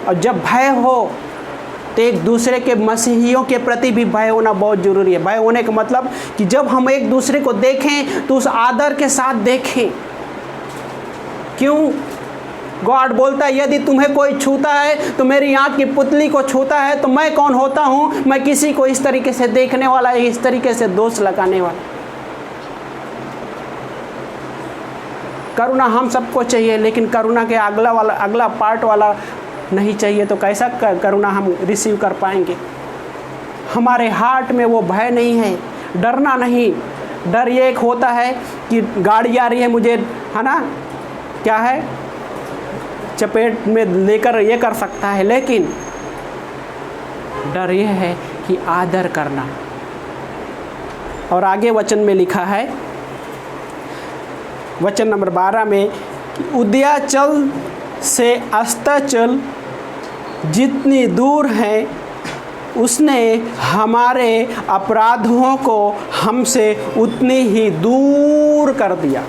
और जब भय हो तो एक दूसरे के मसीहियों के प्रति भी भय होना बहुत ज़रूरी है। भय होने का मतलब कि जब हम एक दूसरे को देखें तो उस आदर के साथ देखें। क्यों? गॉड बोलता है यदि तुम्हें कोई छूता है तो मेरी आँख की पुतली को छूता है, तो मैं कौन होता हूँ? मैं किसी को इस तरीके से देखने वाला, इस तरीके से दोष लगाने वाला। करुणा हम सबको चाहिए, लेकिन करुणा के अगला पार्ट वाला नहीं चाहिए, तो कैसा करुणा हम रिसीव कर पाएंगे? हमारे हार्ट में वो भय नहीं है, डरना नहीं। डर ये एक होता है कि गाड़ी आ रही है मुझे, है ना, क्या है, चपेट में लेकर ये कर सकता है, लेकिन डर ये है कि आदर करना। और आगे वचन में लिखा है, वचन नंबर 12 में, उदयाचल से अस्ताचल जितनी दूर है उसने हमारे अपराधों को हमसे उतनी ही दूर कर दिया।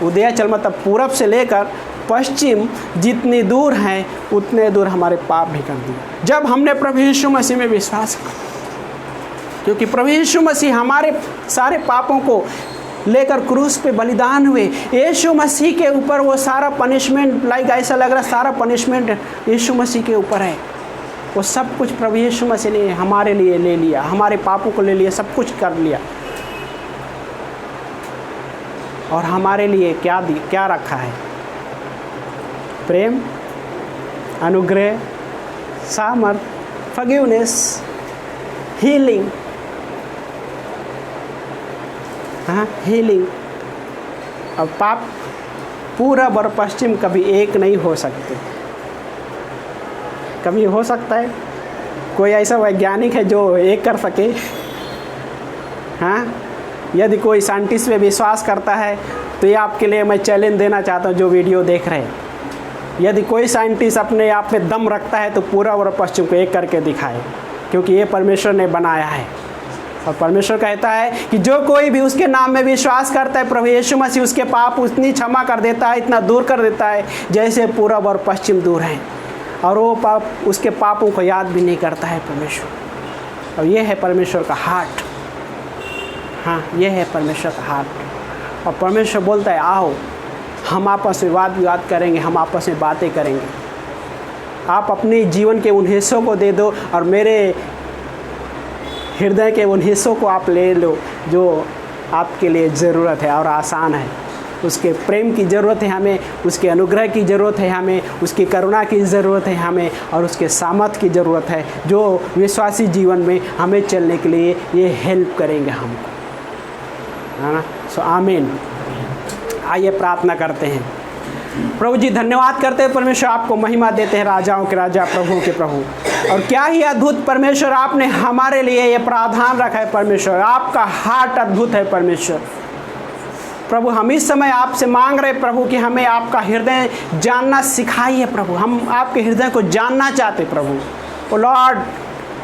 उदयाचल मतलब पूरब से लेकर पश्चिम जितनी दूर हैं उतने दूर हमारे पाप भी कर दिया जब हमने प्रभु यीशु मसीह में विश्वास किया। क्योंकि प्रभु यीशु मसीह हमारे सारे पापों को लेकर क्रूस पे बलिदान हुए। यीशु मसीह के ऊपर वो सारा पनिशमेंट, लाइक ऐसा लग रहा सारा पनिशमेंट यीशु मसीह के ऊपर है। वो सब कुछ प्रभु यीशु मसीह ने हमारे लिए ले लिया, हमारे पापों को ले लिया, सब कुछ कर लिया। और हमारे लिए क्या रखा है? प्रेम, अनुग्रह, सामर्थ, फॉरगिवनेस, हीलिंग। हाँ, हीलिंग। अब पाप पूरब और पश्चिम कभी एक नहीं हो सकते। कभी हो सकता है कोई ऐसा वैज्ञानिक है जो एक कर सके? हाँ, यदि कोई साइंटिस्ट में विश्वास करता है तो ये आपके लिए मैं चैलेंज देना चाहता हूँ जो वीडियो देख रहे हैं। यदि कोई साइंटिस्ट अपने आप में दम रखता है तो पूरब और पश्चिम को एक करके दिखाए, क्योंकि ये परमेश्वर ने बनाया है। और परमेश्वर कहता है कि जो कोई भी उसके नाम में विश्वास करता है, प्रभु यीशु मसीह उसके पाप उतनी क्षमा कर देता है, इतना दूर कर देता है जैसे पूरब और पश्चिम दूर हैं। और वो पाप उसके पापों को याद भी नहीं करता है परमेश्वर। और ये है परमेश्वर का हार्ट। हाँ, ये है परमेश्वर का हार्ट। और परमेश्वर बोलता है आओ हम आपस में वाद विवाद करेंगे, हम आपस में बातें करेंगे। आप अपने जीवन के उन हिस्सों को दे दो और मेरे हृदय के उन हिस्सों को आप ले लो जो आपके लिए ज़रूरत है और आसान है। उसके प्रेम की ज़रूरत है हमें, उसके अनुग्रह की ज़रूरत है हमें, उसकी करुणा की ज़रूरत है हमें, और उसके सामर्थ की ज़रूरत है जो विश्वासी जीवन में हमें चलने के लिए ये हेल्प करेंगे हमको, है ना। सो आमीन। आइए प्रार्थना करते हैं। प्रभु जी धन्यवाद करते हैं परमेश्वर, आपको महिमा देते हैं, राजाओं के राजा प्रभुओं के प्रभु। और क्या ही अद्भुत परमेश्वर आपने हमारे लिए ये प्रावधान रखा है परमेश्वर। आपका हार्ट अद्भुत है परमेश्वर। प्रभु हम इस समय आपसे मांग रहे प्रभु कि हमें आपका हृदय जानना सिखाइए प्रभु। हम आपके हृदय को जानना चाहते प्रभु। ओ लॉर्ड,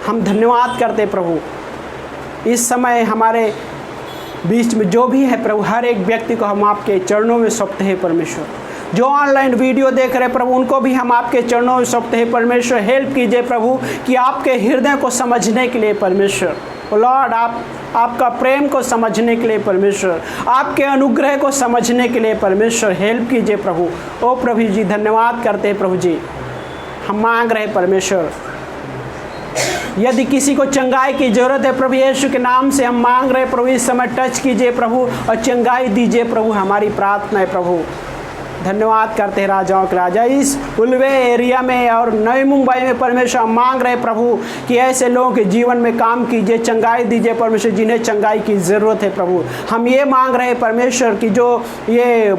हम धन्यवाद करते प्रभु। इस समय हमारे बीच में जो भी है प्रभु, हर एक व्यक्ति को हम आपके चरणों में सौंपते हैं परमेश्वर। जो ऑनलाइन वीडियो देख रहे प्रभु, उनको भी हम आपके चरणों में सौंपते हैं परमेश्वर। हेल्प कीजिए प्रभु कि आपके हृदय को समझने के लिए परमेश्वर, ओ लॉर्ड, आपका प्रेम को समझने के लिए परमेश्वर, आपके अनुग्रह को समझने के लिए परमेश्वर हेल्प कीजिए प्रभु। ओ प्रभु जी धन्यवाद करते हैं प्रभु जी। हम मांग रहे परमेश्वर, यदि किसी को चंगाई की ज़रूरत है प्रभु यीशु के नाम से हम मांग रहे प्रभु, इस समय टच कीजिए प्रभु और चंगाई दीजिए प्रभु। हमारी प्रार्थना है प्रभु। धन्यवाद करते हैं राजाओं के राजा। इस उल्वे एरिया में और नई मुंबई में परमेश्वर हम मांग रहे प्रभु कि ऐसे लोगों के जीवन में काम कीजिए, चंगाई दीजिए परमेश्वर, जिन्हें चंगाई की ज़रूरत है प्रभु। हम ये मांग रहे परमेश्वर कि जो ये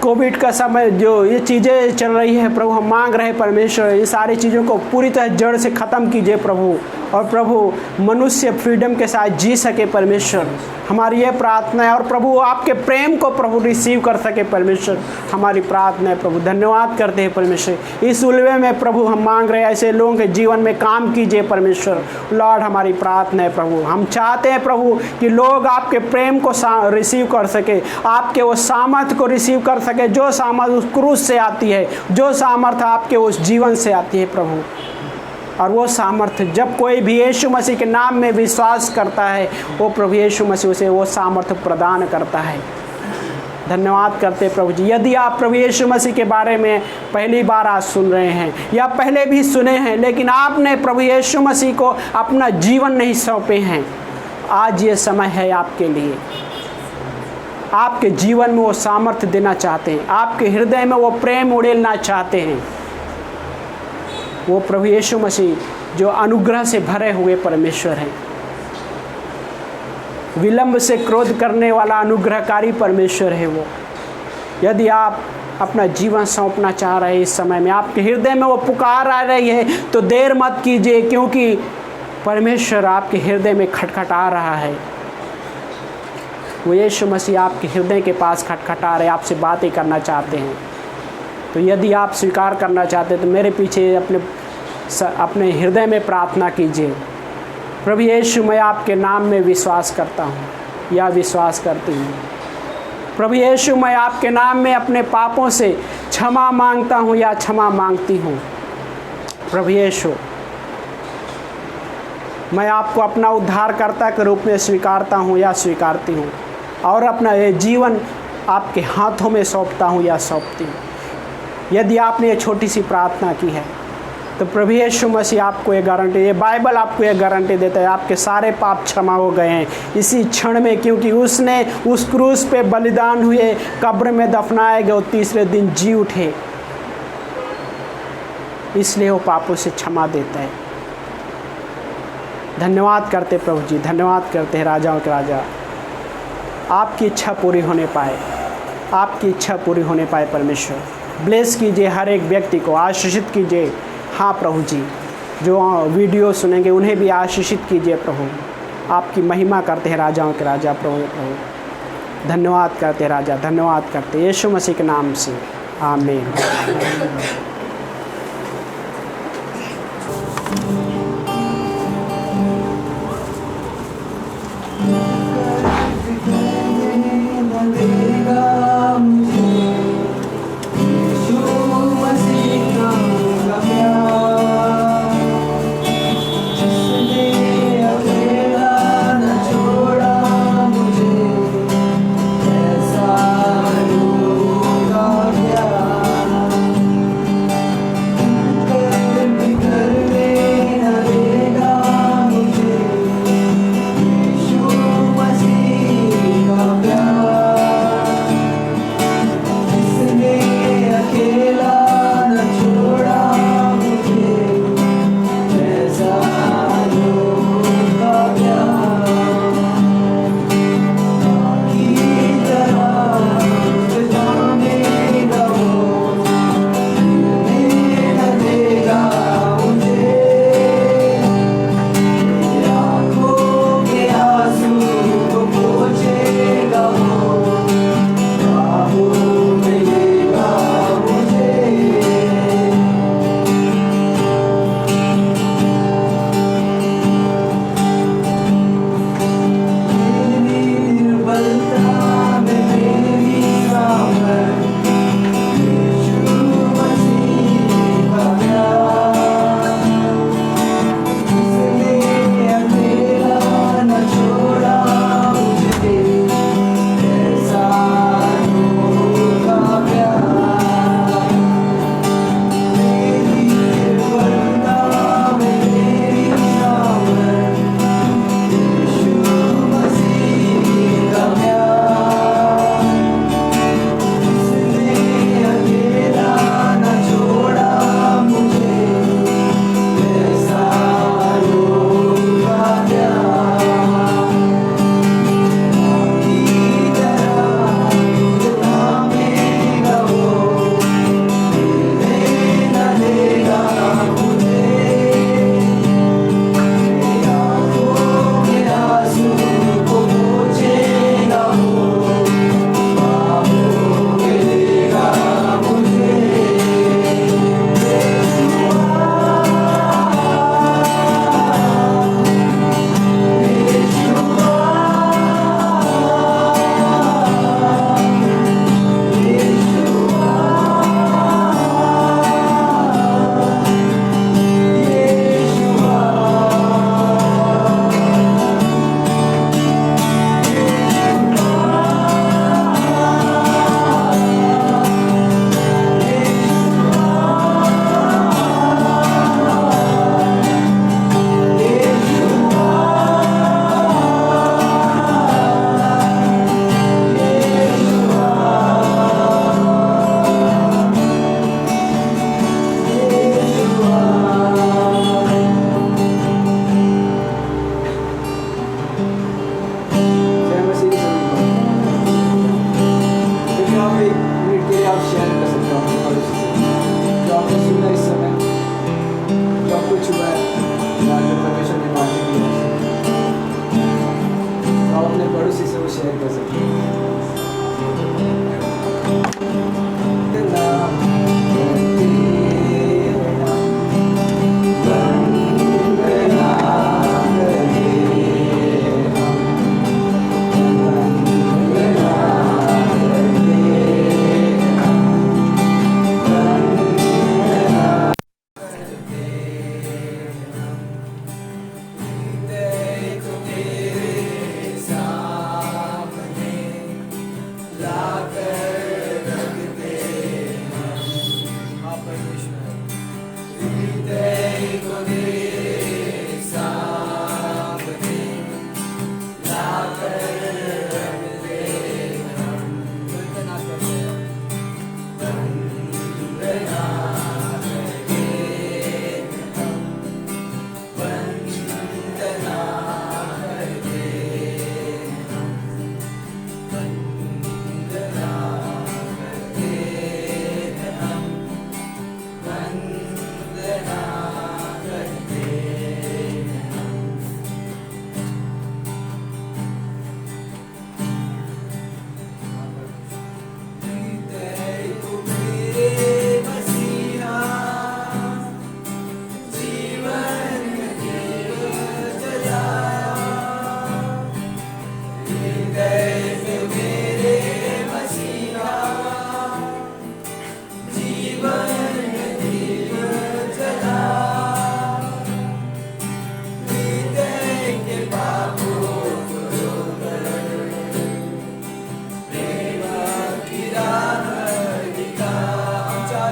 कोविड का समय जो ये चीज़ें चल रही है प्रभु, हम मांग रहे परमेश्वर ये सारी चीज़ों को पूरी तरह जड़ से ख़त्म कीजिए प्रभु। और प्रभु मनुष्य फ्रीडम के साथ जी सके परमेश्वर, हमारी ये प्रार्थना है। और प्रभु आपके प्रेम को प्रभु रिसीव कर सके परमेश्वर, हमारी प्रार्थना है प्रभु। धन्यवाद करते हैं परमेश्वर। इस उल्वे में प्रभु हम मांग रहे हैं ऐसे लोगों के जीवन में काम कीजिए परमेश्वर। लॉर्ड हमारी प्रार्थना है प्रभु। हम चाहते हैं प्रभु कि लोग आपके प्रेम को रिसीव कर सके, आपके वो सामर्थ्य को रिसीव कर सके जो सामर्थ्य उस क्रूस से आती है, जो सामर्थ्य आपके उस जीवन से आती है प्रभु। और वो सामर्थ्य जब कोई भी यीशु मसीह के नाम में विश्वास करता है, वो प्रभु यीशु मसीह उसे वो सामर्थ्य प्रदान करता है। धन्यवाद करते प्रभु जी। यदि आप प्रभु यीशु मसीह के बारे में पहली बार आज सुन रहे हैं या पहले भी सुने हैं, लेकिन आपने प्रभु यीशु मसीह को अपना जीवन नहीं सौंपे हैं, आज ये समय है आपके लिए। आपके जीवन में वो सामर्थ्य देना चाहते हैं, आपके हृदय में वो प्रेम उड़ेलना चाहते हैं। वो प्रभु यीशु मसीह जो अनुग्रह से भरे हुए परमेश्वर हैं, विलंब से क्रोध करने वाला अनुग्रहकारी परमेश्वर है वो। यदि आप अपना जीवन सौंपना चाह रहे हैं, इस समय में आपके हृदय में वो पुकार आ रही है, तो देर मत कीजिए, क्योंकि परमेश्वर आपके हृदय में खटखटा रहा है। वो यीशु मसीह आपके हृदय के पास खटखटा रहे, आपसे बातें करना चाहते हैं। तो यदि आप स्वीकार करना चाहते हैं तो मेरे पीछे अपने हृदय में प्रार्थना कीजिए, प्रभु यीशु मैं आपके नाम में विश्वास करता हूँ या विश्वास करती हूँ। प्रभु यीशु मैं आपके नाम में अपने पापों से क्षमा मांगता हूँ या क्षमा मांगती हूँ। प्रभु यीशु मैं आपको अपना उद्धारकर्ता के रूप में स्वीकारता हूँ या स्वीकारती हूँ, और अपना ये जीवन आपके हाथों में सौंपता हूँ या सौंपती हूँ। यदि आपने ये छोटी सी प्रार्थना की है तो प्रभु यीशु मसीह आपको ये गारंटी, ये बाइबल आपको ये गारंटी देता है, आपके सारे पाप क्षमा हो गए हैं इसी क्षण में, क्योंकि उसने उस क्रूस पे बलिदान हुए, कब्र में दफनाए गए, तीसरे दिन जी उठे, इसलिए वो पापों से क्षमा देता है। धन्यवाद करते प्रभु जी, धन्यवाद करते हैं राजाओं के राजा। आपकी इच्छा पूरी होने पाए, आपकी इच्छा पूरी होने पाए परमेश्वर। ब्लेस कीजिए हर एक व्यक्ति को, आशीषित कीजिए। हाँ प्रभु जी, जो वीडियो सुनेंगे उन्हें भी आशीषित कीजिए प्रभु। आपकी महिमा करते हैं राजाओं के राजा प्रभु। धन्यवाद करते हैं राजा, धन्यवाद करते हैं यीशु मसीह के नाम से, आमीन।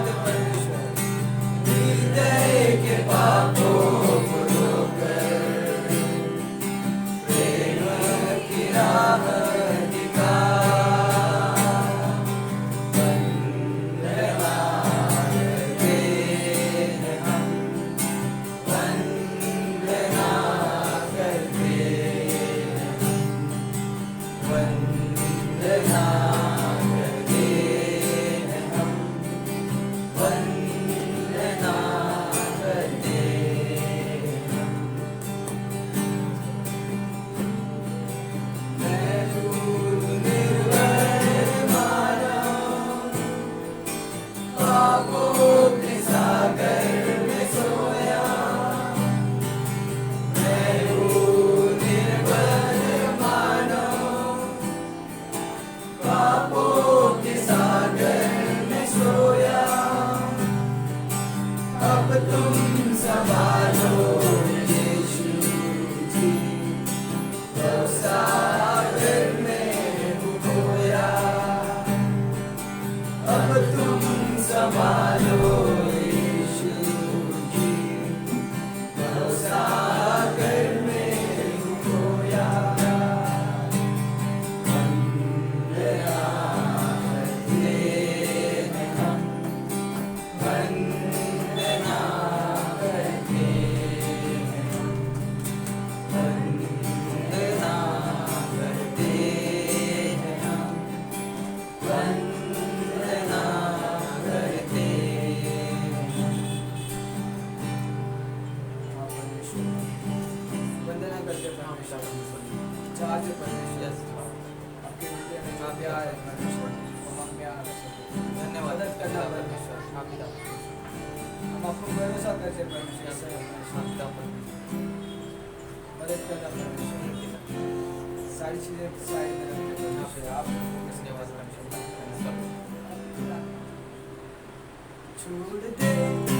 चाहते परमेश्वर हृदय के पापों को रोकर प्रेम की राह दिखा वंदना करते हैं हम वंदना करते हैं वंदना करते हैं हम वंदना करते हैं मैं भूल निर्भर मानव पापों के सागर में सोया मैं भूल निर्भर मानव पापों के सागर में सोया अब तुम संभालो यीशु जी तो सागर में खोया अब तुम संभालो यीशु जी तो सागर में खोया वंदना करते हैं हम वंदना करते हैं हम वंदना करते हैं हम वंदना करते हैं वंदना करते परमेश्वर चाहते परमेश्वर आपके हृदय में जो प्यार है परमेश्वर हम प्यार धन्यवाद मदद करना परमेश्वर हम आपको भरोसा करते परमेश्वर मदद करना परमेश्वर सारी चीजें साइड में रखते परमेश्वर आप फोकस के बाद परमेश्वर छोड़ दे